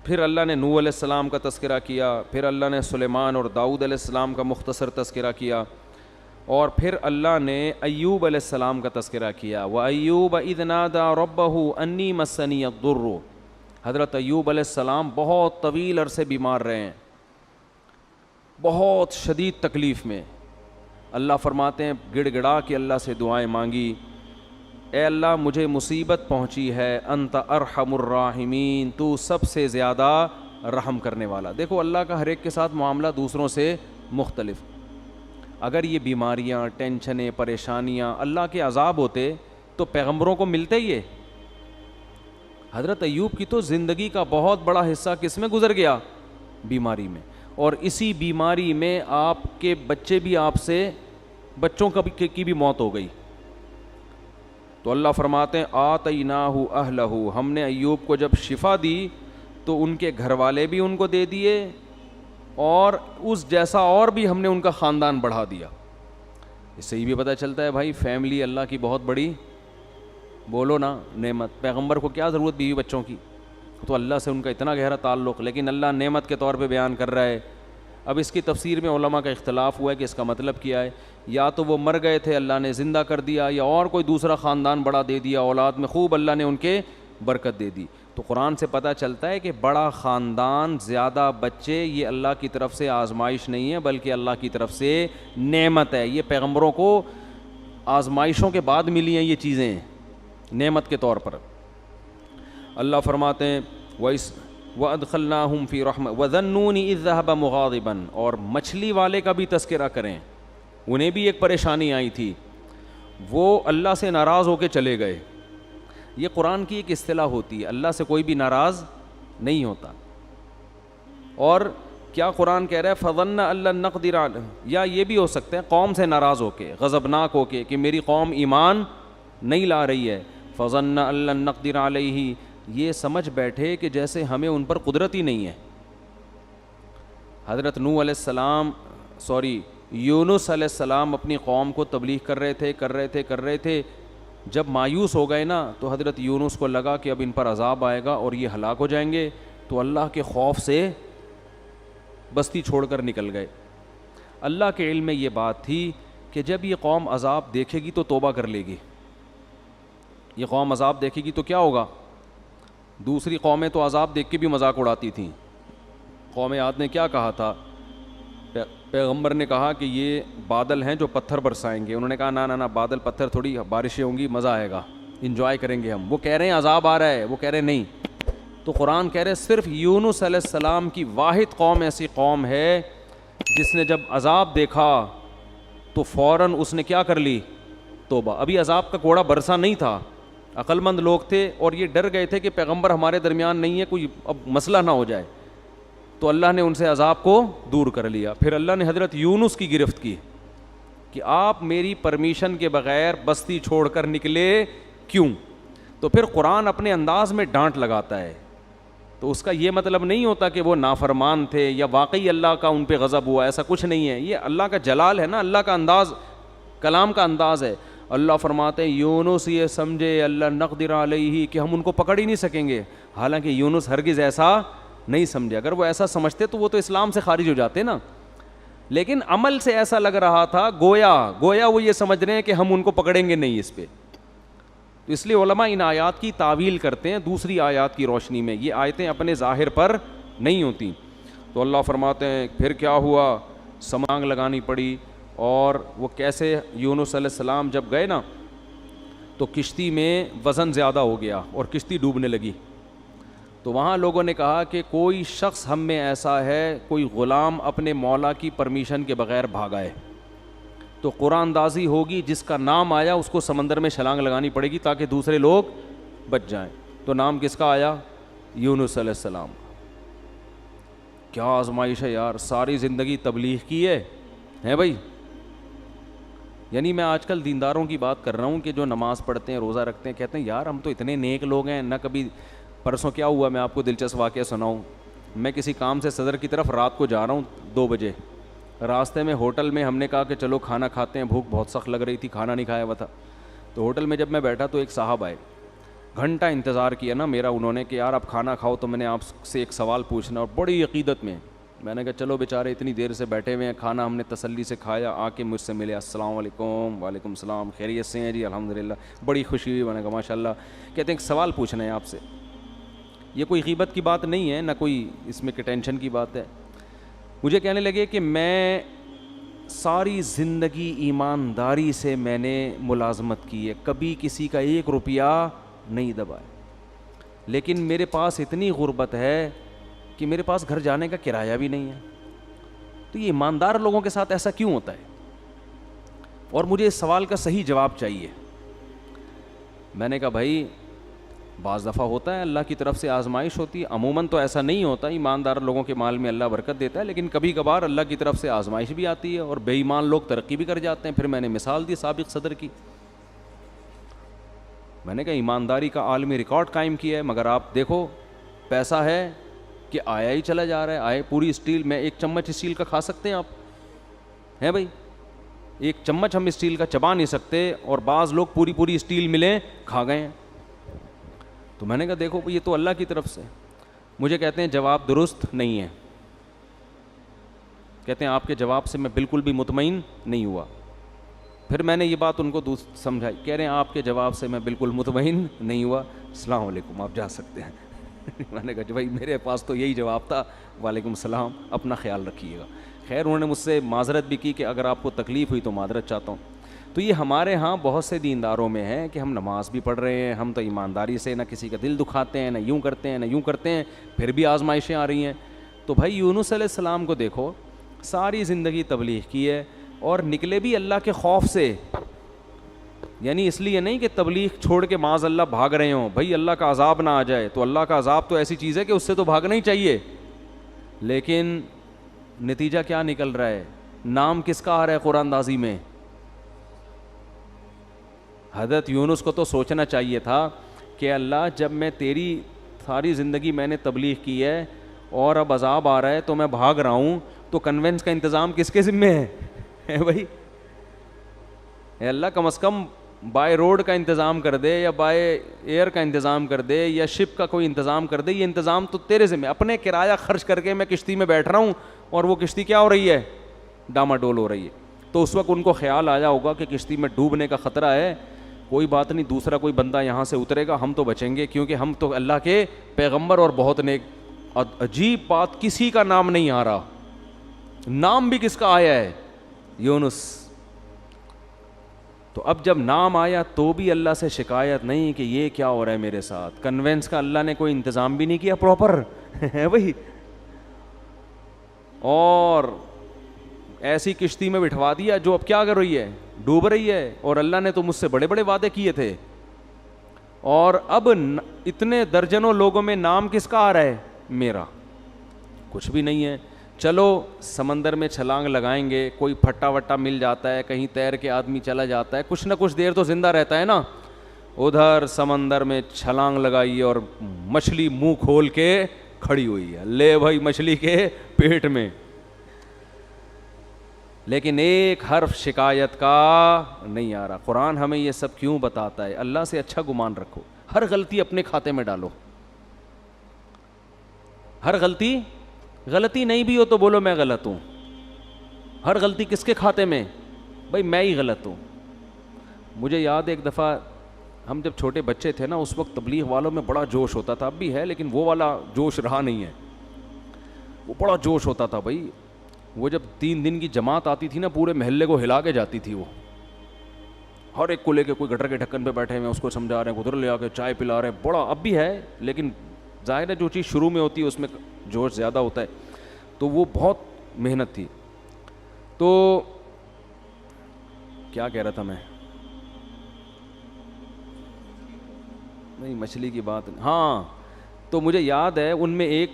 پھر اللہ نے نوح علیہ السلام کا تذکرہ کیا, پھر اللہ نے سلیمان اور داؤد علیہ السلام کا مختصر تذکرہ کیا, اور پھر اللہ نے ایوب علیہ السلام کا تذکرہ کیا. وَأَيُّوبَ إِذْ نَادَى رَبَّهُ أَنِّي مَسَّنِيَ الضُّرُّ, حضرت ایوب علیہ السلام بہت طویل عرصے بیمار رہے ہیں, بہت شدید تکلیف میں. اللہ فرماتے ہیں گڑ گڑا کے اللہ سے دعائیں مانگی, اے اللہ مجھے مصیبت پہنچی ہے, انت ارحم الراحمین, تو سب سے زیادہ رحم کرنے والا. دیکھو اللہ کا ہر ایک کے ساتھ معاملہ دوسروں سے مختلف. اگر یہ بیماریاں، ٹینشنیں، پریشانیاں اللہ کے عذاب ہوتے تو پیغمبروں کو ملتے ہی ہے؟ حضرت ایوب کی تو زندگی کا بہت بڑا حصہ کس میں گزر گیا؟ بیماری میں. اور اسی بیماری میں آپ کے بچے بھی آپ سے، بچوں کی بھی موت ہو گئی. تو اللہ فرماتے ہیں آتیناہ اہلہ، ہم نے ایوب کو جب شفا دی تو ان کے گھر والے بھی ان کو دے دیے، اور اس جیسا اور بھی ہم نے ان کا خاندان بڑھا دیا. اس سے یہ بھی پتہ چلتا ہے بھائی فیملی اللہ کی بہت بڑی، بولو نا، نعمت. پیغمبر کو کیا ضرورت بیوی بچوں کی، تو اللہ سے ان کا اتنا گہرا تعلق، لیکن اللہ نعمت کے طور پہ بیان کر رہا ہے. اب اس کی تفسیر میں علماء کا اختلاف ہوا ہے کہ اس کا مطلب کیا ہے. یا تو وہ مر گئے تھے اللہ نے زندہ کر دیا، یا اور کوئی دوسرا خاندان بڑا دے دیا، اولاد میں خوب اللہ نے ان کے برکت دے دی. تو قرآن سے پتہ چلتا ہے کہ بڑا خاندان، زیادہ بچے، یہ اللہ کی طرف سے آزمائش نہیں ہے بلکہ اللہ کی طرف سے نعمت ہے. یہ پیغمبروں کو آزمائشوں کے بعد ملی ہیں یہ چیزیں نعمت کے طور پر. اللہ فرماتے ہیں وَأَدْخَلْنَاهُمْ فِي رَحْمَةٍ وَظَنُّونِ إِذْ ذَهَبَ مُغَاضِبًا. اور مچھلی والے کا بھی تذکرہ کریں، انہیں بھی ایک پریشانی آئی تھی، وہ اللہ سے ناراض ہو کے چلے گئے. یہ قرآن کی ایک اصطلاح ہوتی ہے، اللہ سے کوئی بھی ناراض نہیں ہوتا. اور کیا قرآن کہہ رہا ہے فَظَنَّ أَن لَّن نَّقْدِرَ عَلَيْهِ، یا یہ بھی ہو سکتا ہے قوم سے ناراض ہو کے، غضبناک ہو کے کہ میری قوم ایمان نہیں لا رہی ہے. فَظَنَّ أَن لَّن نَّقْدِرَ عَلَيْهِ، یہ سمجھ بیٹھے کہ جیسے ہمیں ان پر قدرت ہی نہیں ہے. حضرت نوح علیہ السلام یونس علیہ السلام اپنی قوم کو تبلیغ کر رہے تھے. جب مایوس ہو گئے نا تو حضرت یونس کو لگا کہ اب ان پر عذاب آئے گا اور یہ ہلاک ہو جائیں گے، تو اللہ کے خوف سے بستی چھوڑ کر نکل گئے. اللہ کے علم میں یہ بات تھی کہ جب یہ قوم عذاب دیکھے گی تو توبہ کر لے گی. یہ قوم عذاب دیکھے گی تو کیا ہوگا؟ دوسری قومیں تو عذاب دیکھ کے بھی مذاق اڑاتی تھیں. قوم عاد نے کیا کہا تھا؟ پیغمبر نے کہا کہ یہ بادل ہیں جو پتھر برسائیں گے. انہوں نے کہا نہ بادل پتھر تھوڑی، بارشیں ہوں گی، مزہ آئے گا، انجوائے کریں گے ہم. وہ کہہ رہے ہیں عذاب آ رہا ہے، وہ کہہ رہے ہیں نہیں. تو قرآن کہہ رہے صرف یونس علیہ السلام کی واحد قوم ایسی قوم ہے جس نے جب عذاب دیکھا تو فوراً اس نے کیا کر لی؟ توبہ. ابھی عذاب کا کوڑا برسا نہیں تھا، عقل مند لوگ تھے اور یہ ڈر گئے تھے کہ پیغمبر ہمارے درمیان نہیں ہے، کوئی اب مسئلہ نہ ہو جائے. تو اللہ نے ان سے عذاب کو دور کر لیا. پھر اللہ نے حضرت یونس کی گرفت کی کہ آپ میری پرمیشن کے بغیر بستی چھوڑ کر نکلے کیوں؟ تو پھر قرآن اپنے انداز میں ڈانٹ لگاتا ہے. تو اس کا یہ مطلب نہیں ہوتا کہ وہ نافرمان تھے یا واقعی اللہ کا ان پہ غضب ہوا، ایسا کچھ نہیں ہے. یہ اللہ کا جلال ہے نا، اللہ کا انداز، کلام کا انداز ہے. اللہ فرماتے ہیں یونس یہ سمجھے اللہ نقدر علیہ کہ ہم ان کو پکڑ ہی نہیں سکیں گے، حالانکہ یونس ہرگز ایسا نہیں سمجھے. اگر وہ ایسا سمجھتے تو وہ تو اسلام سے خارج ہو جاتے نا، لیکن عمل سے ایسا لگ رہا تھا گویا وہ یہ سمجھ رہے ہیں کہ ہم ان کو پکڑیں گے نہیں اس پہ. تو اس لیے علماء ان آیات کی تعویل کرتے ہیں دوسری آیات کی روشنی میں. یہ آیتیں اپنے ظاہر پر نہیں ہوتی. تو اللہ فرماتے ہیں پھر کیا ہوا؟ سمانگ لگانی پڑی. اور وہ کیسے؟ یونس علیہ السلام جب گئے نا تو کشتی میں وزن زیادہ ہو گیا اور کشتی ڈوبنے لگی. تو وہاں لوگوں نے کہا کہ کوئی شخص ہم میں ایسا ہے، کوئی غلام اپنے مولا کی پرمیشن کے بغیر بھاگا ہے تو قرآن اندازی ہوگی، جس کا نام آیا اس کو سمندر میں چھلانگ لگانی پڑے گی تاکہ دوسرے لوگ بچ جائیں. تو نام کس کا آیا؟ یونس علیہ السلام. کیا آزمائش ہے یار، ساری زندگی تبلیغ کی ہے بھائی. یعنی میں آج کل دینداروں کی بات کر رہا ہوں کہ جو نماز پڑھتے ہیں، روزہ رکھتے ہیں، کہتے ہیں یار ہم تو اتنے نیک لوگ ہیں، نہ کبھی. پرسوں کیا ہوا، میں آپ کو دلچسپ واقعہ سناؤں. میں کسی کام سے صدر کی طرف رات کو جا رہا ہوں 2 بجے. راستے میں ہوٹل میں ہم نے کہا کہ چلو کھانا کھاتے ہیں، بھوک بہت سخت لگ رہی تھی، کھانا نہیں کھایا ہوا تھا. تو ہوٹل میں جب میں بیٹھا تو ایک صاحب آئے، گھنٹہ انتظار کیا نا میرا انہوں نے کہ یار آپ کھانا کھاؤ تو میں نے آپ سے ایک سوال پوچھنا. اور بڑی عقیدت میں نے کہا چلو بیچارے اتنی دیر سے بیٹھے ہوئے ہیں، کھانا ہم نے تسلی سے کھایا، آ کے مجھ سے ملے. السلام علیکم. وعلیکم السلام. خیریت سے ہیں جی؟ الحمدللہ. بڑی خوشی ہوئی. میں نے کہا ماشاء اللہ. کہتے ہیں ایک سوال پوچھنا ہے آپ سے. یہ کوئی غیبت کی بات نہیں ہے، نہ کوئی اس میں ٹینشن کی بات ہے. مجھے کہنے لگے کہ میں ساری زندگی ایمانداری سے میں نے ملازمت کی ہے، کبھی کسی کا 1 روپیہ نہیں دبایا، لیکن میرے پاس اتنی غربت ہے کہ میرے پاس گھر جانے کا کرایہ بھی نہیں ہے. تو یہ ایماندار لوگوں کے ساتھ ایسا کیوں ہوتا ہے؟ اور مجھے اس سوال کا صحیح جواب چاہیے. میں نے کہا بھائی بعض دفعہ ہوتا ہے اللہ کی طرف سے آزمائش ہوتی ہے, عموماً تو ایسا نہیں ہوتا, ایماندار لوگوں کے مال میں اللہ برکت دیتا ہے, لیکن کبھی کبھار اللہ کی طرف سے آزمائش بھی آتی ہے اور بے ایمان لوگ ترقی بھی کر جاتے ہیں. پھر میں نے مثال دی سابق صدر کی. میں نے کہا ایمانداری کا عالمی ریکارڈ قائم کیا ہے, مگر آپ دیکھو پیسہ ہے کہ آیا ہی چلا جا رہا ہے. آئے پوری اسٹیل میں ایک چمچ اسٹیل کا کھا سکتے ہیں آپ, ہیں بھائی؟ ایک چمچ ہم اسٹیل کا چبا نہیں سکتے, اور بعض لوگ پوری اسٹیل ملیں کھا گئے ہیں. تو میں نے کہا دیکھو یہ تو اللہ کی طرف سے. مجھے کہتے ہیں جواب درست نہیں ہے. کہتے ہیں آپ کے جواب سے میں بالکل بھی مطمئن نہیں ہوا. پھر میں نے یہ بات ان کو سمجھائی. کہہ رہے ہیں آپ کے جواب سے میں بالکل مطمئن نہیں ہوا, السلام علیکم, آپ جا سکتے ہیں. میں نے کہا بھائی میرے پاس تو یہی جواب تھا, وعلیکم السلام, اپنا خیال رکھیے گا. خیر انہوں نے مجھ سے معذرت بھی کی کہ اگر آپ کو تکلیف ہوئی تو معذرت چاہتا ہوں. تو یہ ہمارے ہاں بہت سے دینداروں میں ہے کہ ہم نماز بھی پڑھ رہے ہیں, ہم تو ایمانداری سے نہ کسی کا دل دکھاتے ہیں, نہ یوں کرتے ہیں نہ یوں کرتے ہیں, پھر بھی آزمائشیں آ رہی ہیں. تو بھائی یونس علیہ السلام کو دیکھو, ساری زندگی تبلیغ کی ہے اور نکلے بھی اللہ کے خوف سے. یعنی اس لیے نہیں کہ تبلیغ چھوڑ کے معاذ اللہ بھاگ رہے ہوں, بھائی اللہ کا عذاب نہ آ جائے. تو اللہ کا عذاب تو ایسی چیز ہے کہ اس سے تو بھاگنا ہی چاہیے, لیکن نتیجہ کیا نکل رہا ہے؟ نام کس کا آ رہا ہے قرآن اندازی میں؟ حضرت یونس کو تو سوچنا چاہیے تھا کہ اللہ جب میں تیری ساری زندگی میں نے تبلیغ کی ہے اور اب عذاب آ رہا ہے تو میں بھاگ رہا ہوں, تو کنوینس کا انتظام کس کے ذمہ ہے بھائی؟ اے اللہ کم از کم بائی روڈ کا انتظام کر دے, یا بائی ایئر کا انتظام کر دے, یا شپ کا کوئی انتظام کر دے. یہ انتظام تو تیرے ذمہ. اپنے کرایہ خرچ کر کے میں کشتی میں بیٹھ رہا ہوں اور وہ کشتی کیا ہو رہی ہے؟ ڈاماڈول ہو رہی ہے. تو اس وقت ان کو خیال آیا ہوگا کہ کشتی میں ڈوبنے کا خطرہ ہے, کوئی بات نہیں, دوسرا کوئی بندہ یہاں سے اترے گا, ہم تو بچیں گے کیونکہ ہم تو اللہ کے پیغمبر اور بہت نیک. عجیب بات, کسی کا نام نہیں آ رہا. نام بھی کس کا آیا ہے؟ یونس. تو اب جب نام آیا تو بھی اللہ سے شکایت نہیں کہ یہ کیا ہو رہا ہے میرے ساتھ. کنوینس کا اللہ نے کوئی انتظام بھی نہیں کیا پراپر ہے بھائی, اور ایسی کشتی میں بٹھوا دیا جو اب کیا کر رہی ہے؟ ڈوب رہی ہے. اور اللہ نے تو مجھ سے بڑے بڑے وعدے کیے تھے, اور اب اتنے درجنوں لوگوں میں نام کس کا آ رہا ہے؟ میرا. کچھ بھی نہیں ہے. چلو سمندر میں چھلانگ لگائیں گے, کوئی پھٹا وٹا مل جاتا ہے, کہیں تیر کے آدمی چلا جاتا ہے, کچھ نہ کچھ دیر تو زندہ رہتا ہے نا. ادھر سمندر میں چھلانگ لگائی اور مچھلی منہ کھول کے کھڑی ہوئی ہے, لے بھائی مچھلی کے پیٹ میں. لیکن ایک حرف شکایت کا نہیں آ رہا. قرآن ہمیں یہ سب کیوں بتاتا ہے؟ اللہ سے اچھا گمان رکھو, ہر غلطی اپنے کھاتے میں ڈالو. ہر غلطی نہیں بھی ہو تو بولو میں غلط ہوں. ہر غلطی کس کے کھاتے میں؟ بھائی میں ہی غلط ہوں. مجھے یاد ہے ایک دفعہ ہم جب چھوٹے بچے تھے نا, اس وقت تبلیغ والوں میں بڑا جوش ہوتا تھا, اب بھی ہے لیکن وہ والا جوش رہا نہیں ہے. وہ بڑا جوش ہوتا تھا بھائی. وہ جب 3 دن کی جماعت آتی تھی نا, پورے محلے کو ہلا کے جاتی تھی. وہ ہر ایک کو لے کے, کوئی گٹر کے ڈھکن پہ بیٹھے ہوئے اس کو سمجھا رہے ہیں, ادھر لے آ کے چائے پلا رہے ہیں. بڑا اب بھی ہے, لیکن ظاہر ہے جو چیز شروع میں ہوتی ہے اس میں جوش زیادہ ہوتا ہے. تو وہ بہت محنت تھی. تو کیا کہہ رہا تھا میں؟ نہیں, مچھلی کی بات. ہاں, تو مجھے یاد ہے ان میں ایک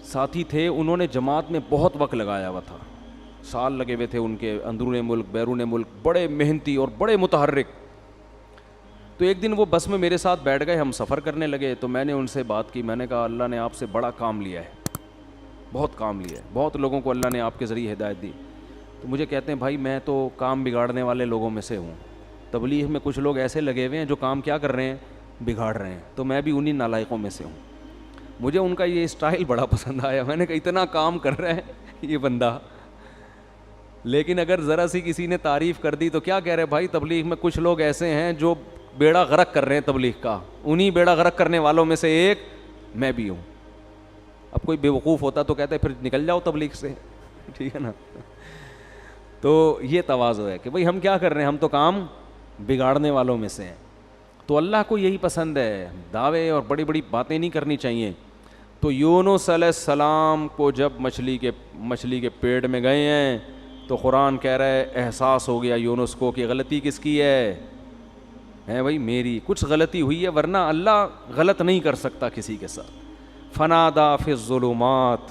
ساتھی تھے, انہوں نے جماعت میں بہت وقت لگایا ہوا تھا, سال لگے ہوئے تھے ان کے, اندرون ملک بیرون ملک, بڑے محنتی اور بڑے متحرک. تو ایک دن وہ بس میں میرے ساتھ بیٹھ گئے, ہم سفر کرنے لگے. تو میں نے ان سے بات کی, میں نے کہا اللہ نے آپ سے بڑا کام لیا ہے, بہت کام لیا ہے, بہت لوگوں کو اللہ نے آپ کے ذریعے ہدایت دی. تو مجھے کہتے ہیں بھائی میں تو کام بگاڑنے والے لوگوں میں سے ہوں. تبلیغ میں کچھ لوگ ایسے لگے ہوئے ہیں جو کام کیا کر رہے ہیں؟ بگاڑ رہے ہیں. تو میں بھی انہی نالائقوں میں سے ہوں. مجھے ان کا یہ اسٹائل بڑا پسند آیا. میں نے کہا اتنا کام کر رہا ہے یہ بندہ, لیکن اگر ذرا سی کسی نے تعریف کر دی تو کیا کہہ رہے بھائی تبلیغ میں کچھ لوگ ایسے ہیں جو بیڑا غرق کر رہے ہیں تبلیغ کا. انہی بیڑا غرق کرنے والوں میں سے ایک میں بھی ہوں. اب کوئی بے وقوف ہوتا تو کہتے پھر نکل جاؤ تبلیغ سے, ٹھیک ہے نا. تو یہ تواضع ہے کہ بھئی ہم کیا کر رہے ہیں, ہم تو کام بگاڑنے والوں میں سے ہیں. تو اللہ کو یہی پسند ہے, دعوے اور بڑی بڑی باتیں نہیں کرنی چاہیے. تو یونس علیہ السلام کو جب مچھلی کے پیٹ میں گئے ہیں تو قرآن کہہ رہا ہے احساس ہو گیا یونس کو کہ غلطی کس کی ہے بھائی میری، کچھ غلطی ہوئی ہے، ورنہ اللہ غلط نہیں کر سکتا کسی کے ساتھ. فنادا فی الظلمات،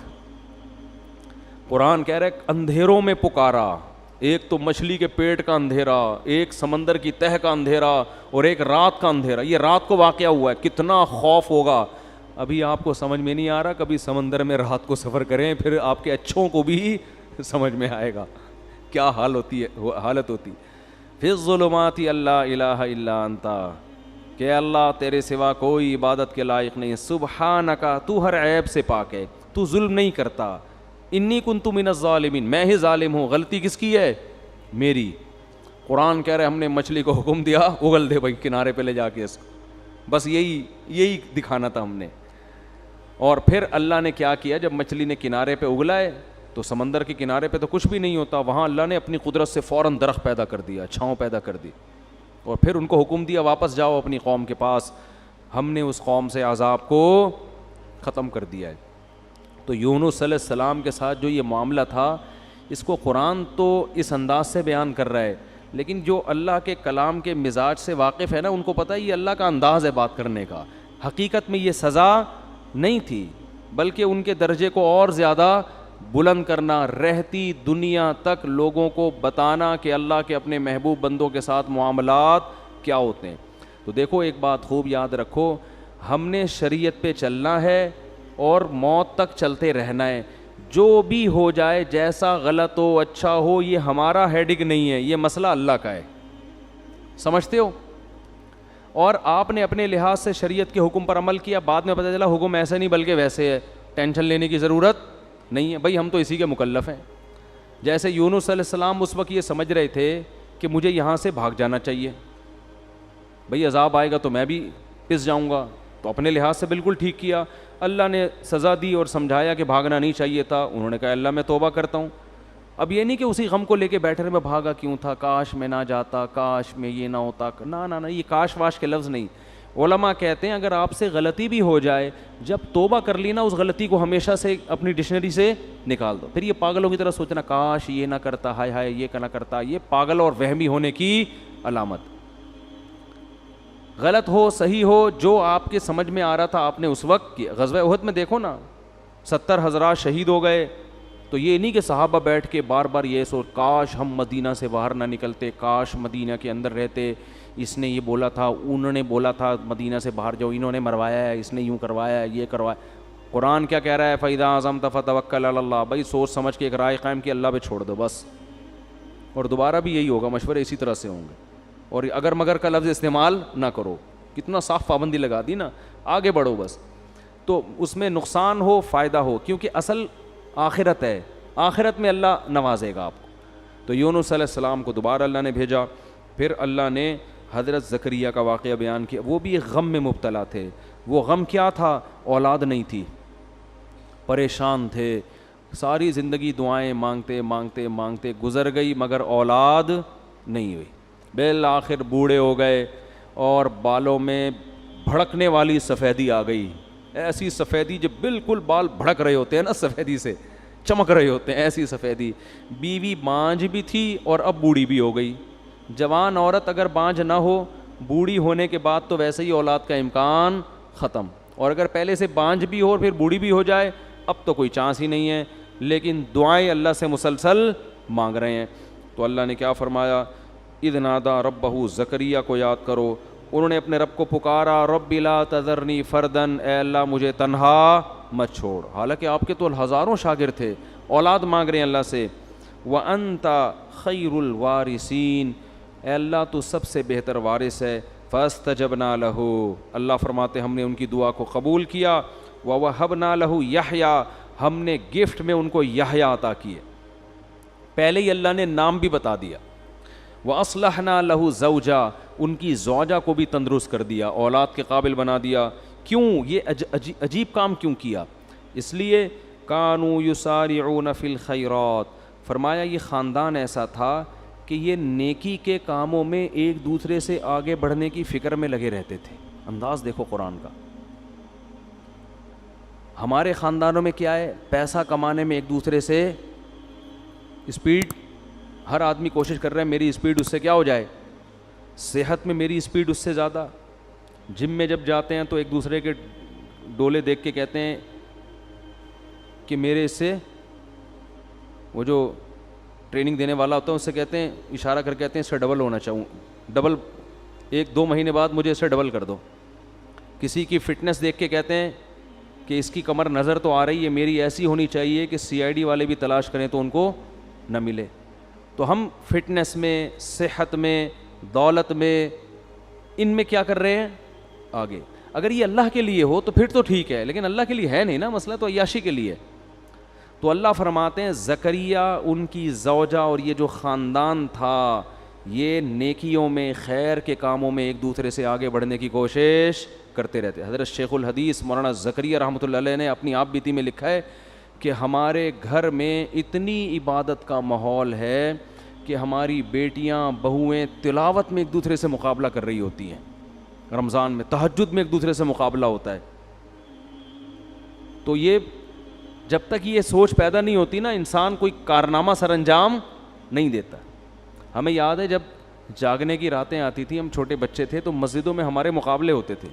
قرآن کہہ رہا ہے اندھیروں میں پکارا، ایک تو مچھلی کے پیٹ کا اندھیرا، ایک سمندر کی تہہ کا اندھیرا، اور ایک رات کا اندھیرا. یہ رات کو واقعہ ہوا ہے، کتنا خوف ہوگا. ابھی آپ کو سمجھ میں نہیں آ رہا، کبھی سمندر میں رات کو سفر کریں، پھر آپ کے اچھوں کو بھی سمجھ میں آئے گا کیا حالت ہوتی. فی الظلمات اللہ الہ الا انت، کہ اللہ تیرے سوا کوئی عبادت کے لائق نہیں. سبحانک، تو ہر عیب سے پاک ہے، تو ظلم نہیں کرتا. انی کنت من الظالمین، میں ہی ظالم ہوں. غلطی کس کی ہے؟ میری. قرآن کہہ رہے ہم نے مچھلی کو حکم دیا اگل دے بھائی کنارے پہ لے جا کے اس کو، بس یہی دکھانا تھا ہم نے. اور پھر اللہ نے کیا کیا، جب مچھلی نے کنارے پہ اگلائے تو سمندر کے کنارے پہ تو کچھ بھی نہیں ہوتا، وہاں اللہ نے اپنی قدرت سے فوراً درخت پیدا کر دیا، چھاؤں پیدا کر دی، اور پھر ان کو حکم دیا واپس جاؤ اپنی قوم کے پاس. ہم نے اس قوم سے عذاب کو ختم کر دیا ہے. تو یونس علیہ السلام کے ساتھ جو یہ معاملہ تھا، اس کو قرآن تو اس انداز سے بیان کر رہا ہے، لیکن جو اللہ کے کلام کے مزاج سے واقف ہے نا، ان کو پتہ ہے یہ اللہ کا انداز ہے بات کرنے کا. حقیقت میں یہ سزا نہیں تھی، بلکہ ان کے درجے کو اور زیادہ بلند کرنا، رہتی دنیا تک لوگوں کو بتانا کہ اللہ کے اپنے محبوب بندوں کے ساتھ معاملات کیا ہوتے ہیں. تو دیکھو ایک بات خوب یاد رکھو، ہم نے شریعت پہ چلنا ہے اور موت تک چلتے رہنا ہے. جو بھی ہو جائے، جیسا غلط ہو اچھا ہو، یہ ہمارا ہیڈک نہیں ہے، یہ مسئلہ اللہ کا ہے. سمجھتے ہو؟ اور آپ نے اپنے لحاظ سے شریعت کے حکم پر عمل کیا، بعد میں پتہ چلا حکم ایسے نہیں بلکہ ویسے ہے، ٹینشن لینے کی ضرورت نہیں ہے. بھائی ہم تو اسی کے مکلف ہیں. جیسے یونس علیہ السلام اس وقت یہ سمجھ رہے تھے کہ مجھے یہاں سے بھاگ جانا چاہیے، بھائی عذاب آئے گا تو میں بھی پس جاؤں گا، تو اپنے لحاظ سے بالکل ٹھیک کیا. اللہ نے سزا دی اور سمجھایا کہ بھاگنا نہیں چاہیے تھا. انہوں نے کہا اللہ میں توبہ کرتا ہوں. اب یہ نہیں کہ اسی غم کو لے کے بیٹھے رہے میں بھاگا کیوں تھا، کاش میں نہ جاتا، کاش میں یہ نہ ہوتا. نہ یہ کاش واش کے لفظ نہیں. علماء کہتے ہیں اگر آپ سے غلطی بھی ہو جائے، جب توبہ کر لی نا، اس غلطی کو ہمیشہ سے اپنی ڈکشنری سے نکال دو. پھر یہ پاگلوں کی طرح سوچنا کاش یہ نہ کرتا، ہائے ہائے یہ نہ کرتا، یہ پاگل اور وہمی ہونے کی علامت. غلط ہو صحیح ہو، جو آپ کے سمجھ میں آ رہا تھا آپ نے اس وقت کیا. غزوہ احد میں دیکھو نا 70 حضرات شہید ہو گئے. تو یہ نہیں کہ صحابہ بیٹھ کے بار بار یہ سوچ کاش ہم مدینہ سے باہر نہ نکلتے، کاش مدینہ کے اندر رہتے، اس نے یہ بولا تھا، انہوں نے بولا تھا مدینہ سے باہر جاؤ، انہوں نے مروایا ہے، اس نے یوں کروایا ہے، یہ کروایا. قرآن کیا کہہ رہا ہے؟ فَإِذَا عَزَمْتَ فَتَوَكَّلْ عَلَى اللَّهِ. بھائی سوچ سمجھ کے ایک رائے قائم کی، اللہ پہ چھوڑ دو بس. اور دوبارہ بھی یہی ہوگا، مشورے اسی طرح سے ہوں گے. اور اگر مگر کا لفظ استعمال نہ کرو. کتنا صاف پابندی لگا دی نا، آگے بڑھو بس. تو اس میں نقصان ہو فائدہ ہو، کیونکہ اصل آخرت ہے، آخرت میں اللہ نوازے گا آپ کو. تو یونس علیہ السلام کو دوبارہ اللہ نے بھیجا. پھر اللہ نے حضرت زکریا کا واقعہ بیان کیا. وہ بھی ایک غم میں مبتلا تھے. وہ غم کیا تھا؟ اولاد نہیں تھی، پریشان تھے. ساری زندگی دعائیں مانگتے مانگتے مانگتے گزر گئی، مگر اولاد نہیں ہوئی. بالآخر بوڑھے ہو گئے اور بالوں میں بھڑکنے والی سفیدی آ گئی. ایسی سفیدی جو بالکل بال بھڑک رہے ہوتے ہیں نا، سفیدی سے چمک رہے ہوتے ہیں، ایسی سفیدی. بیوی بانجھ بھی تھی اور اب بوڑھی بھی ہو گئی. جوان عورت اگر بانجھ نہ ہو، بوڑھی ہونے کے بعد تو ویسے ہی اولاد کا امکان ختم. اور اگر پہلے سے بانجھ بھی ہو اور پھر بوڑھی بھی ہو جائے، اب تو کوئی چانس ہی نہیں ہے. لیکن دعائیں اللہ سے مسلسل مانگ رہے ہیں. تو اللہ نے کیا فرمایا؟ اذ نادا ربہ، زکریا کو یاد کرو، انہوں نے اپنے رب کو پکارا، رب لا تذرنی فردن، اے اللہ مجھے تنہا مت چھوڑ. حالانکہ آپ کے تو ہزاروں شاگرد تھے، اولاد مانگ رہے ہیں اللہ سے. وانت خیر الوارثین، اے اللہ تو سب سے بہتر وارث ہے. فاستجبنا لہ، اللہ فرماتے ہم نے ان کی دعا کو قبول کیا. ووہبنا لہ یحییٰ، ہم نے گفٹ میں ان کو یحییٰ عطا کیے. پہلے ہی اللہ نے نام بھی بتا دیا. وَأَصْلَحْنَا لَهُ زَوْجًا، ان کی زوجہ کو بھی تندرست کر دیا، اولاد کے قابل بنا دیا. کیوں یہ عجیب کام کیوں کیا؟ اس لیے كَانُوا يُسَارِعُونَ فِي الْخَيْرَاتِ، فرمایا یہ خاندان ایسا تھا کہ یہ نیکی کے کاموں میں ایک دوسرے سے آگے بڑھنے کی فکر میں لگے رہتے تھے. انداز دیکھو قرآن کا. ہمارے خاندانوں میں کیا ہے؟ پیسہ کمانے میں ایک دوسرے سے اسپیڈ ہر آدمی کوشش کر رہا ہے میری اسپیڈ اس سے کیا ہو جائے, صحت میں میری اسپیڈ اس سے زیادہ. جم میں جب جاتے ہیں تو ایک دوسرے کے ڈولے دیکھ کے کہتے ہیں کہ میرے اس سے, وہ جو ٹریننگ دینے والا ہوتا ہے اس سے کہتے ہیں, اشارہ کر کہتے ہیں اس سے ڈبل ہونا چاہوں, ڈبل 1-2 مہینے بعد مجھے اس سے ڈبل کر دو. کسی کی فٹنس دیکھ کے کہتے ہیں کہ اس کی کمر نظر تو آ رہی ہے, میری ایسی ہونی چاہیے کہ CID والے بھی تلاش کریں تو ان کو نہ ملے. تو ہم فٹنس میں, صحت میں, دولت میں, ان میں کیا کر رہے ہیں آگے. اگر یہ اللہ کے لیے ہو تو پھر تو ٹھیک ہے, لیکن اللہ کے لیے ہے نہیں نا, مسئلہ تو عیاشی کے لیے. تو اللہ فرماتے ہیں زکریا, ان کی زوجہ اور یہ جو خاندان تھا, یہ نیکیوں میں, خیر کے کاموں میں ایک دوسرے سے آگے بڑھنے کی کوشش کرتے رہتے. حضرت شیخ الحدیث مولانا زکریا رحمۃ اللہ علیہ نے اپنی آپ بیتی میں لکھا ہے کہ ہمارے گھر میں اتنی عبادت کا ماحول ہے کہ ہماری بیٹیاں, بہویں تلاوت میں ایک دوسرے سے مقابلہ کر رہی ہوتی ہیں. رمضان میں تہجد میں ایک دوسرے سے مقابلہ ہوتا ہے. تو یہ جب تک یہ سوچ پیدا نہیں ہوتی نا, انسان کوئی کارنامہ سر انجام نہیں دیتا. ہمیں یاد ہے جب جاگنے کی راتیں آتی تھیں, ہم چھوٹے بچے تھے, تو مسجدوں میں ہمارے مقابلے ہوتے تھے,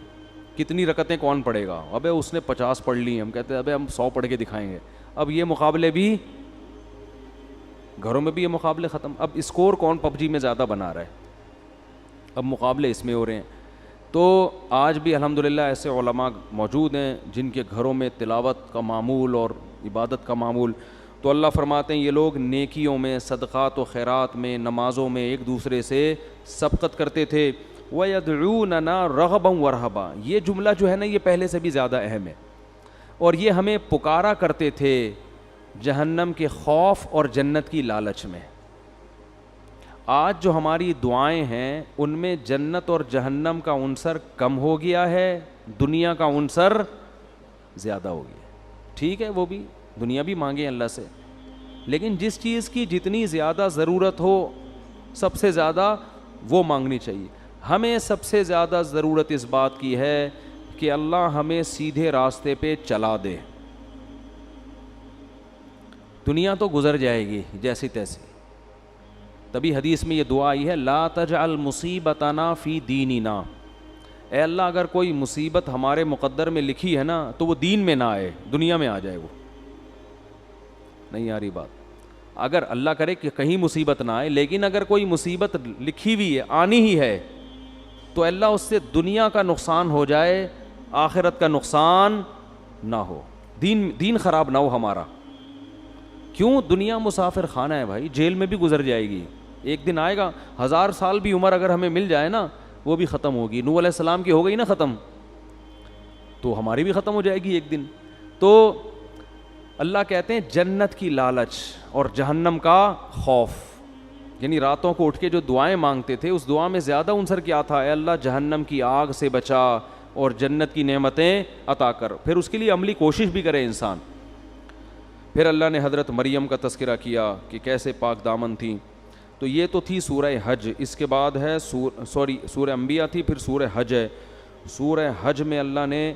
کتنی رکعتیں کون پڑھے گا. ابے اس نے 50 پڑھ لی, ہم کہتے ہیں ابے ہم 100 پڑھ کے دکھائیں گے. اب یہ مقابلے بھی گھروں میں بھی, یہ مقابلے ختم. اب اسکور کون PUBG میں زیادہ بنا رہا ہے, اب مقابلے اس میں ہو رہے ہیں. تو آج بھی الحمدللہ ایسے علماء موجود ہیں جن کے گھروں میں تلاوت کا معمول اور عبادت کا معمول. تو اللہ فرماتے ہیں یہ لوگ نیکیوں میں, صدقات و خیرات میں, نمازوں میں ایک دوسرے سے سبقت کرتے تھے. وَيَدْعُونَنَا رَغَبًا وَرَهَبًا, یہ جملہ جو ہے نا یہ پہلے سے بھی زیادہ اہم ہے. اور یہ ہمیں پکارا کرتے تھے جہنم کے خوف اور جنت کی لالچ میں. آج جو ہماری دعائیں ہیں ان میں جنت اور جہنم کا عنصر کم ہو گیا ہے, دنیا کا عنصر زیادہ ہو گیا. ٹھیک ہے, وہ بھی دنیا بھی مانگے اللہ سے, لیکن جس چیز کی جتنی زیادہ ضرورت ہو سب سے زیادہ وہ مانگنی چاہیے. ہمیں سب سے زیادہ ضرورت اس بات کی ہے کہ اللہ ہمیں سیدھے راستے پہ چلا دے. دنیا تو گزر جائے گی جیسی تیسی. تبھی حدیث میں یہ دعا آئی ہے, لا تجعل مصیبتنا فی دیننا, اے اللہ اگر کوئی مصیبت ہمارے مقدر میں لکھی ہے نا تو وہ دین میں نہ آئے, دنیا میں آ جائے. وہ نہیں آ رہی بات. اگر اللہ کرے کہ کہیں مصیبت نہ آئے, لیکن اگر کوئی مصیبت لکھی ہوئی ہے, آنی ہی ہے, تو اللہ اس سے دنیا کا نقصان ہو جائے, آخرت کا نقصان نہ ہو, دین خراب نہ ہو ہمارا. کیوں؟ دنیا مسافر خانہ ہے بھائی, جیل میں بھی گزر جائے گی, ایک دن آئے گا. 1000 سال بھی عمر اگر ہمیں مل جائے نا وہ بھی ختم ہوگی. نوح علیہ السلام کی ہو گئی نا ختم, تو ہماری بھی ختم ہو جائے گی ایک دن. تو اللہ کہتے ہیں جنت کی لالچ اور جہنم کا خوف, یعنی راتوں کو اٹھ کے جو دعائیں مانگتے تھے اس دعا میں زیادہ عنصر کیا تھا, اے اللہ جہنم کی آگ سے بچا اور جنت کی نعمتیں عطا کر. پھر اس کے لیے عملی کوشش بھی کرے انسان. پھر اللہ نے حضرت مریم کا تذکرہ کیا کہ کیسے پاک دامن تھیں. تو یہ تو تھی سورہ حج. اس کے بعد ہے سورہ انبیاء تھی, پھر سورہ حج ہے. سورہ حج میں اللہ نے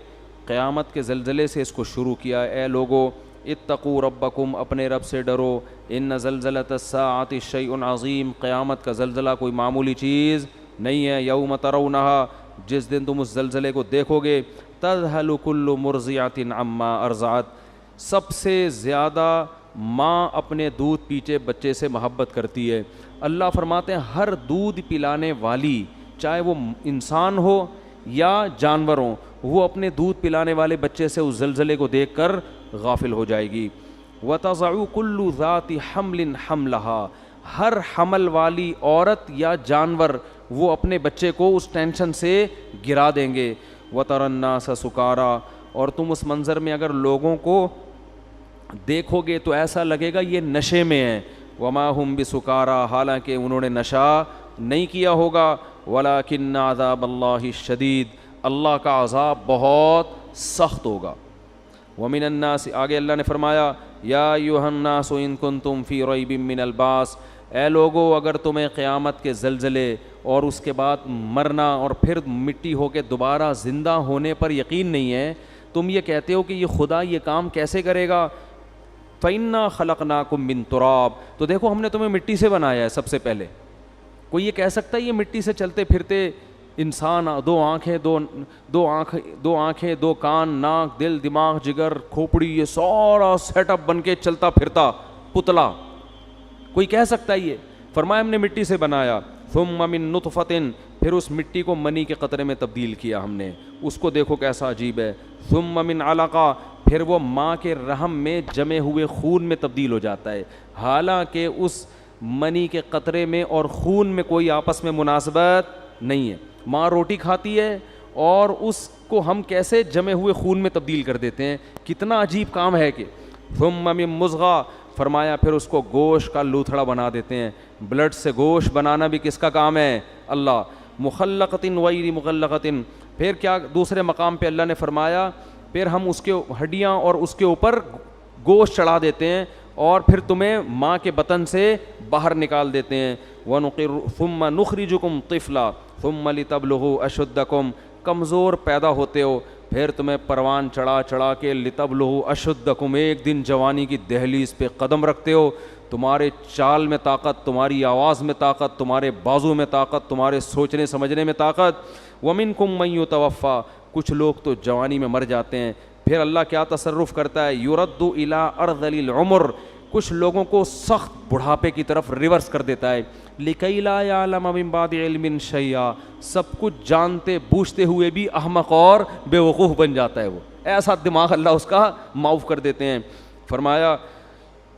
قیامت کے زلزلے سے اس کو شروع کیا. اے لوگو اتقوا ربکم, اپنے رب سے ڈرو. ان زلزلۃ الساعۃ شیء عظیم, قیامت کا زلزلہ کوئی معمولی چیز نہیں ہے. یوم ترونھا, جس دن تم اس زلزلے کو دیکھو گے, تذہل کل مرضعۃ عما ارضعت, سب سے زیادہ ماں اپنے دودھ پیتے بچے سے محبت کرتی ہے. اللہ فرماتے ہیں ہر دودھ پلانے والی, چاہے وہ انسان ہو یا جانور ہوں, وہ اپنے دودھ پلانے والے بچے سے اس زلزلے کو دیکھ کر غافل ہو جائے گی. وَتَضَعُ كُلُّ ذَاتِ حَمْلٍ حَمْلَهَا, ہر حمل والی عورت یا جانور وہ اپنے بچے کو اس ٹینشن سے گرا دیں گے. وَتَرَى النَّاسَ سُكَارَى, اور تم اس منظر میں اگر لوگوں کو دیکھو گے تو ایسا لگے گا یہ نشے میں ہیں. وَمَا هُمْ بِسُكَارَى, حالانکہ انہوں نے نشہ نہیں کیا ہوگا. وَلَكِنَّ عَذَابَ اللَّهِ الشَّدِيدُ, اللہ کا عذاب بہت سخت ہوگا. وَمِنَ النَّاسِ, آگے اللہ نے فرمایا یا ایھا الناس ان کنتم فی ریب من البعث, اے لوگو اگر تمہیں قیامت کے زلزلے اور اس کے بعد مرنا اور پھر مٹی ہو کے دوبارہ زندہ ہونے پر یقین نہیں ہے, تم یہ کہتے ہو کہ یہ خدا یہ کام کیسے کرے گا, فَإِنَّا خَلَقْنَاكُم مِّن تُرَابٍ, تو دیکھو ہم نے تمہیں مٹی سے بنایا ہے سب سے پہلے. کوئی یہ کہہ سکتا ہے یہ مٹی سے چلتے پھرتے انسان, دو آنکھیں, دو کان, ناک, دل, دماغ, جگر, کھوپڑی, یہ سارا سیٹ اپ بن کے چلتا پھرتا پتلا, کوئی کہہ سکتا ہے یہ؟ فرمایا ہم نے مٹی سے بنایا. ثم من نطفۃ, پھر اس مٹی کو منی کے قطرے میں تبدیل کیا ہم نے, اس کو دیکھو کیسا عجیب ہے. ثم من علقہ, پھر وہ ماں کے رحم میں جمے ہوئے خون میں تبدیل ہو جاتا ہے, حالانکہ اس منی کے قطرے میں اور خون میں کوئی آپس میں مناسبت نہیں ہے. ماں روٹی کھاتی ہے اور اس کو ہم کیسے جمے ہوئے خون میں تبدیل کر دیتے ہیں, کتنا عجیب کام ہے کہ. ثم من مضغہ, فرمایا پھر اس کو گوشت کا لوتھڑا بنا دیتے ہیں. بلڈ سے گوشت بنانا بھی کس کا کام ہے؟ اللہ. مخلقۃ غیر مخلقۃ, پھر کیا دوسرے مقام پہ اللہ نے فرمایا پھر ہم اس کے ہڈیاں اور اس کے اوپر گوشت چڑھا دیتے ہیں اور پھر تمہیں ماں کے بطن سے باہر نکال دیتے ہیں. ثم نخرجکم طفلا ثم لتبلغوا اشدکم, کمزور پیدا ہوتے ہو پھر تمہیں پروان چڑھا کے لتبلغوا اشدکم, ایک دن جوانی کی دہلیز پہ قدم رکھتے ہو, تمہارے چال میں طاقت, تمہاری آواز میں طاقت, تمہارے بازو میں طاقت, تمہارے سوچنے سمجھنے میں طاقت. ومنکم من یتوفی, کچھ لوگ تو جوانی میں مر جاتے ہیں. پھر اللہ کیا تصرف کرتا ہے؟ یرد الی ارذل العمر, کچھ لوگوں کو سخت بڑھاپے کی طرف ریورس کر دیتا ہے. لکی لا یعلم من بعد علم شیئا, سب کچھ جانتے بوجھتے ہوئے بھی احمق اور بے وقوف بن جاتا ہے. وہ ایسا دماغ اللہ اس کا معاف کر دیتے ہیں. فرمایا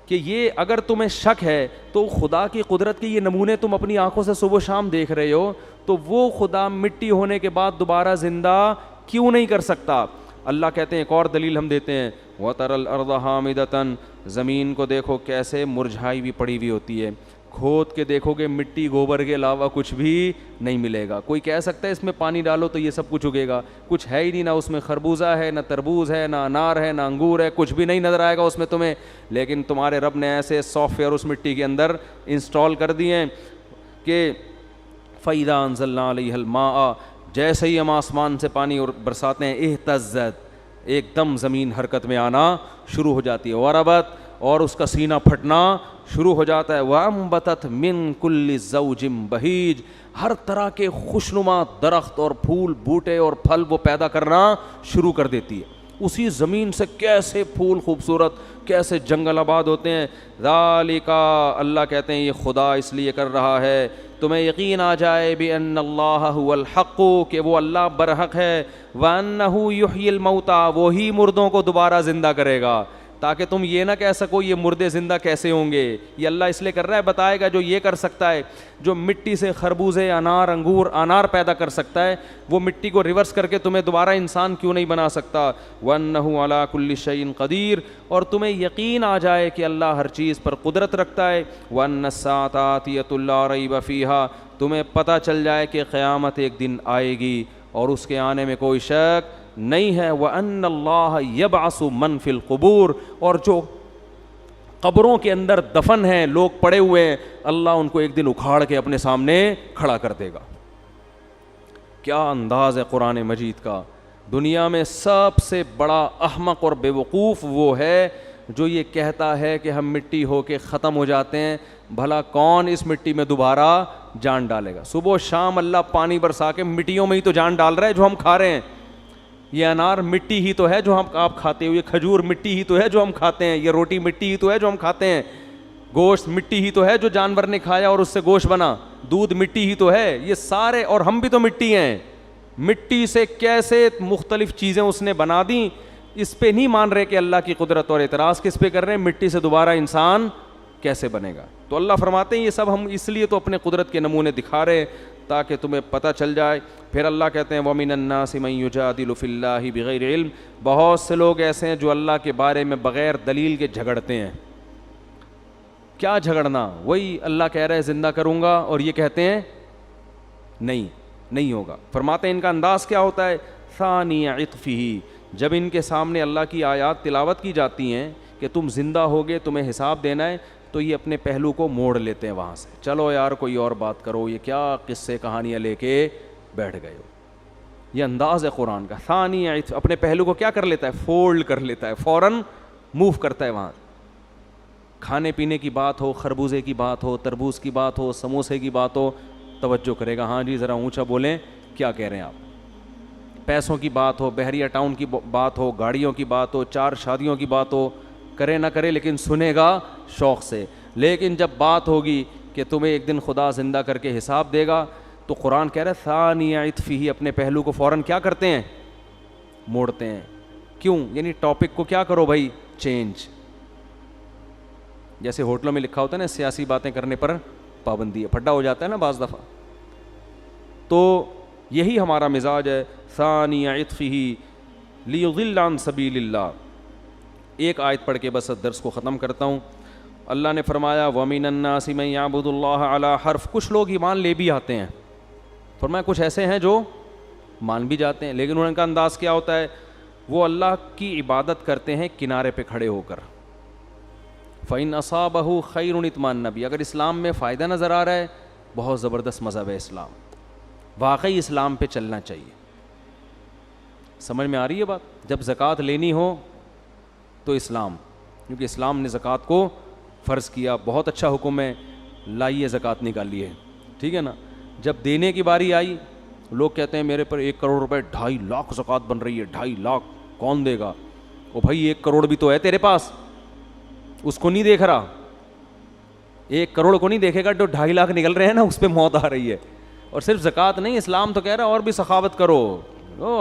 کہ یہ اگر تمہیں شک ہے تو خدا کی قدرت کے یہ نمونے تم اپنی آنکھوں سے صبح و شام دیکھ رہے ہو, تو وہ خدا مٹی ہونے کے بعد دوبارہ زندہ کیوں نہیں کر سکتا؟ اللہ کہتے ہیں ایک اور دلیل ہم دیتے ہیں, وَتَرَى الْأَرْضَ حَامِدَةً, زمین کو دیکھو کیسے مرجھائی ہوئی پڑی ہوئی ہوتی ہے, کھود کے دیکھو گے مٹی گوبر کے علاوہ کچھ بھی نہیں ملے گا. کوئی کہہ سکتا ہے اس میں پانی ڈالو تو یہ سب کچھ اگے گا؟ کچھ ہے ہی نہیں, نہ اس میں خربوزہ ہے, نہ تربوز ہے, نہ انار ہے, نہ انگور ہے, کچھ بھی نہیں نظر آئے گا اس میں تمہیں. لیکن تمہارے رب نے ایسے سافٹ ویئر اس مٹی کے اندر انسٹال کر دیے ہیں کہ فَإِذَا أَنزَلْنَا عَلَيْهَا الْمَاءَ, جیسے ہی ہم آسمان سے پانی اور برساتے ہیں, اہتزت, ایک دم زمین حرکت میں آنا شروع ہو جاتی ہے, وربت, اور اس کا سینہ پھٹنا شروع ہو جاتا ہے. وَأَنبَتَتْ مِن كُلِّ زَوْجٍ بَهِيجٍ, ہر طرح کے خوشنما درخت اور پھول بوٹے اور پھل وہ پیدا کرنا شروع کر دیتی ہے. اسی زمین سے کیسے پھول خوبصورت, کیسے جنگل آباد ہوتے ہیں. ذالک, اللہ کہتے ہیں یہ خدا اس لیے کر رہا ہے تمہیں یقین آ جائے بِأَنَّ اللَّهَ هُوَ الْحَقُّ, کہ وہ اللہ برحق ہے, وَأَنَّهُ يُحْيِي الْمَوْتَى, وہی مردوں کو دوبارہ زندہ کرے گا, تاکہ تم یہ نہ کہہ سکو یہ مردے زندہ کیسے ہوں گے. یہ اللہ اس لیے کر رہا ہے, بتائے گا جو یہ کر سکتا ہے, جو مٹی سے خربوزے, انار, انگور, انار پیدا کر سکتا ہے, وہ مٹی کو ریورس کر کے تمہیں دوبارہ انسان کیوں نہیں بنا سکتا. وَأَنَّهُ عَلَى كُلِّ شَيْءٍ قَدِيرٌ, اور تمہیں یقین آ جائے کہ اللہ ہر چیز پر قدرت رکھتا ہے. وَأَنَّ السَّاعَةَ آتِيَةٌ لَا رَيْبَ فِيهَا, تمہیں پتہ چل جائے کہ قیامت ایک دن آئے گی اور اس کے آنے میں کوئی شک نہیں ہے. وَأَنَّ اللَّهَ يَبْعَثُ مَن فِي الْقُبُورِ, اور جو قبروں کے اندر دفن ہیں, لوگ پڑے ہوئے ہیں, اللہ ان کو ایک دن اکھاڑ کے اپنے سامنے کھڑا کر دے گا. کیا انداز ہے قرآن مجید کا. دنیا میں سب سے بڑا احمق اور بے وقوف وہ ہے جو یہ کہتا ہے کہ ہم مٹی ہو کے ختم ہو جاتے ہیں. بھلا کون اس مٹی میں دوبارہ جان ڈالے گا؟ صبح و شام اللہ پانی برسا کے مٹیوں میں ہی تو جان ڈال رہا ہے جو ہم کھا رہے ہیں. یہ انار مٹی ہی تو ہے جو آپ کھاتے ہو, یہ کھجور مٹی ہی تو ہے جو ہم کھاتے ہیں, یہ روٹی مٹی ہی تو ہے جو ہم کھاتے ہیں, گوشت مٹی ہی تو ہے جو جانور نے کھایا اور اس سے گوشت بنا, دودھ مٹی ہی تو ہے, یہ سارے, اور ہم بھی تو مٹی ہیں. مٹی سے کیسے مختلف چیزیں اس نے بنا دیں, اس پہ نہیں مان رہے کہ اللہ کی قدرت, اور اعتراض کس پہ کر رہے ہیں؟ مٹی سے دوبارہ انسان کیسے بنے گا. تو اللہ فرماتے ہیں یہ سب ہم اس لیے تو اپنے قدرت کے نمونے دکھا رہے تاکہ تمہیں پتہ چل جائے. پھر اللہ کہتے ہیں وَمِنَ النَّاسِ مَن يُجَادِلُ فِي اللَّهِ بِغَيْرِ عِلْمٍ, بہت سے لوگ ایسے ہیں جو اللہ کے بارے میں بغیر دلیل کے جھگڑتے ہیں. کیا جھگڑنا؟ وہی اللہ کہہ رہے ہے زندہ کروں گا اور یہ کہتے ہیں نہیں ہوگا. فرماتے ہیں ان کا انداز کیا ہوتا ہے؟ ثانی عطفہ, جب ان کے سامنے اللہ کی آیات تلاوت کی جاتی ہیں کہ تم زندہ ہوگے, تمہیں حساب دینا ہے, تو یہ اپنے پہلو کو موڑ لیتے ہیں وہاں سے. چلو یار کوئی اور بات کرو, یہ کیا قصے کہانیاں لے کے بیٹھ گئے ہو. یہ انداز ہے قرآن کا. ثانی عطف, اپنے پہلو کو کیا کر لیتا ہے؟ فولڈ کر لیتا ہے, فوراً موو کرتا ہے وہاں. کھانے پینے کی بات ہو, خربوزے کی بات ہو, تربوز کی بات ہو, سموسے کی بات ہو, توجہ کرے گا, ہاں جی ذرا اونچا بولیں کیا کہہ رہے ہیں آپ. پیسوں کی بات ہو, بحریہ ٹاؤن کی بات ہو, گاڑیوں کی بات ہو, 4 شادیوں کی بات ہو, کرے نہ کرے لیکن سنے گا شوق سے. لیکن جب بات ہوگی کہ تمہیں ایک دن خدا زندہ کر کے حساب دے گا, تو قرآن کہہ رہا ہے ثانی عطفہ, اپنے پہلو کو فوراً کیا کرتے ہیں, موڑتے ہیں. کیوں؟ یعنی ٹاپک کو کیا کرو بھائی, چینج. جیسے ہوٹلوں میں لکھا ہوتا ہے نا سیاسی باتیں کرنے پر پابندی ہے, پھڈا ہو جاتا ہے نا بعض دفعہ. تو یہی ہمارا مزاج ہے. ثانی عطفہ لیضل عن سبیل اللہ. ایک آیت پڑھ کے بس درس کو ختم کرتا ہوں. اللہ نے فرمایا وَمِنَ النَّاسِ مَن يَعْبُدُ اللَّهَ عَلَى حَرْف. کچھ لوگ ایمان لے بھی آتے ہیں, فرمایا کچھ ایسے ہیں جو مان بھی جاتے ہیں, لیکن ان کا انداز کیا ہوتا ہے, وہ اللہ کی عبادت کرتے ہیں کنارے پہ کھڑے ہو کر. فَإِنْ أَصَابَهُ خَيْرٌ اطْمَأَنَّ بِهِ. اگر اسلام میں فائدہ نظر آ رہا ہے, بہت زبردست مذہب ہے اسلام, واقعی اسلام پہ چلنا چاہیے. سمجھ میں آ رہی ہے بات؟ جب زکوٰۃ لینی ہو تو اسلام, کیونکہ اسلام نے زکوٰۃ کو فرض کیا, بہت اچھا حکم ہے, لائیے زکوٰۃ نکالیے, ٹھیک ہے نا. جب دینے کی باری آئی, لوگ کہتے ہیں میرے پر 1 کروڑ روپے 2.5 لاکھ زکوٰۃ بن رہی ہے, 2.5 لاکھ کون دے گا؟ او بھائی 1 کروڑ بھی تو ہے تیرے پاس, اس کو نہیں دیکھ رہا, 1 کروڑ کو نہیں دیکھے گا, جو 2.5 لاکھ نکل رہے ہیں نا اس پہ موت آ رہی ہے. اور صرف زکوٰۃ نہیں, اسلام تو کہہ رہا ہے اور بھی سخاوت کرو,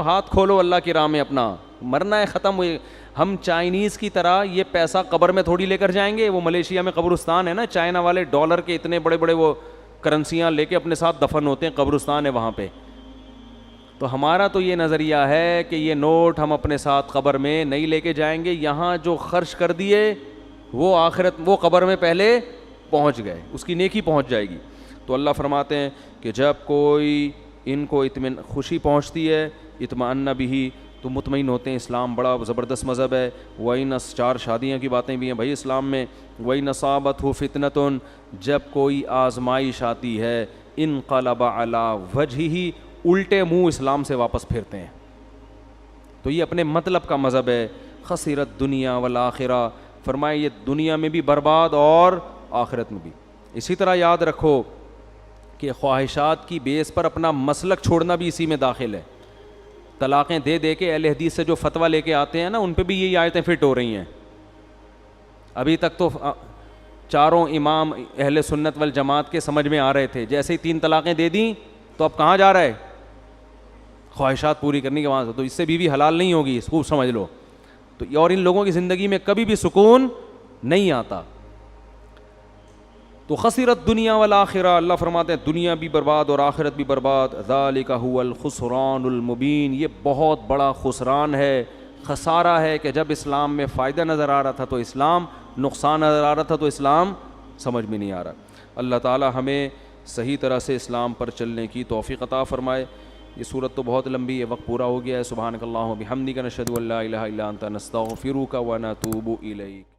ہاتھ کھولو اللہ کی راہ میں اپنا, مرنا ہے ختم ہوئے. ہم چائنیز کی طرح یہ پیسہ قبر میں تھوڑی لے کر جائیں گے. وہ ملیشیا میں قبرستان ہے نا, چائنا والے ڈالر کے اتنے بڑے بڑے وہ کرنسیاں لے کے اپنے ساتھ دفن ہوتے ہیں, قبرستان ہے وہاں پہ. تو ہمارا تو یہ نظریہ ہے کہ یہ نوٹ ہم اپنے ساتھ قبر میں نہیں لے کے جائیں گے, یہاں جو خرچ کر دیے وہ آخرت, وہ قبر میں پہلے پہنچ گئے, اس کی نیکی پہنچ جائے گی. تو اللہ فرماتے ہیں کہ جب کوئی ان کو خوشی پہنچتی ہے, اطمئن بھی, تو مطمئن ہوتے ہیں. اسلام بڑا زبردست مذہب ہے. وَإِنَّ 4 شادیاں کی باتیں بھی ہیں بھائی اسلام میں. وَإِنْ أَصَابَتْهُ فِتْنَةٌ, جب کوئی آزمائش آتی ہے, انقلب علی وجہہ, الٹے منہ اسلام سے واپس پھرتے ہیں. تو یہ اپنے مطلب کا مذہب ہے. خسرت دنیا والآخرہ, فرمائے یہ دنیا میں بھی برباد اور آخرت میں بھی. اسی طرح یاد رکھو کہ خواہشات کی بیس پر اپنا مسلک چھوڑنا بھی اسی میں داخل ہے. طلاقیں دے دے کے اہل حدیث سے جو فتویٰ لے کے آتے ہیں نا, ان پہ بھی یہی آیتیں فٹ ہو رہی ہیں. ابھی تک تو 4 امام اہل سنت والجماعت کے سمجھ میں آ رہے تھے, جیسے ہی 3 طلاقیں دے دیں تو اب کہاں جا رہا ہے, خواہشات پوری کرنے کے وہاں سے. تو اس سے بیوی حلال نہیں ہوگی, اس کو سمجھ لو. تو اور ان لوگوں کی زندگی میں کبھی بھی سکون نہیں آتا. تو خسرت دنیا والآخرہ, اللہ فرماتے ہیں دنیا بھی برباد اور آخرت بھی برباد. ذالک هو الخسران المبین, یہ بہت بڑا خسران ہے, خسارہ ہے کہ جب اسلام میں فائدہ نظر آ رہا تھا تو اسلام, نقصان نظر آ رہا تھا تو اسلام سمجھ میں نہیں آ رہا. اللہ تعالی ہمیں صحیح طرح سے اسلام پر چلنے کی توفیق عطا فرمائے. یہ صورت تو بہت لمبی ہے, وقت پورا ہو گیا ہے. سبحانک اللہم و بحمدک, نشہد ان لا الہ الا انت, نستغفرک و نتوب الیک.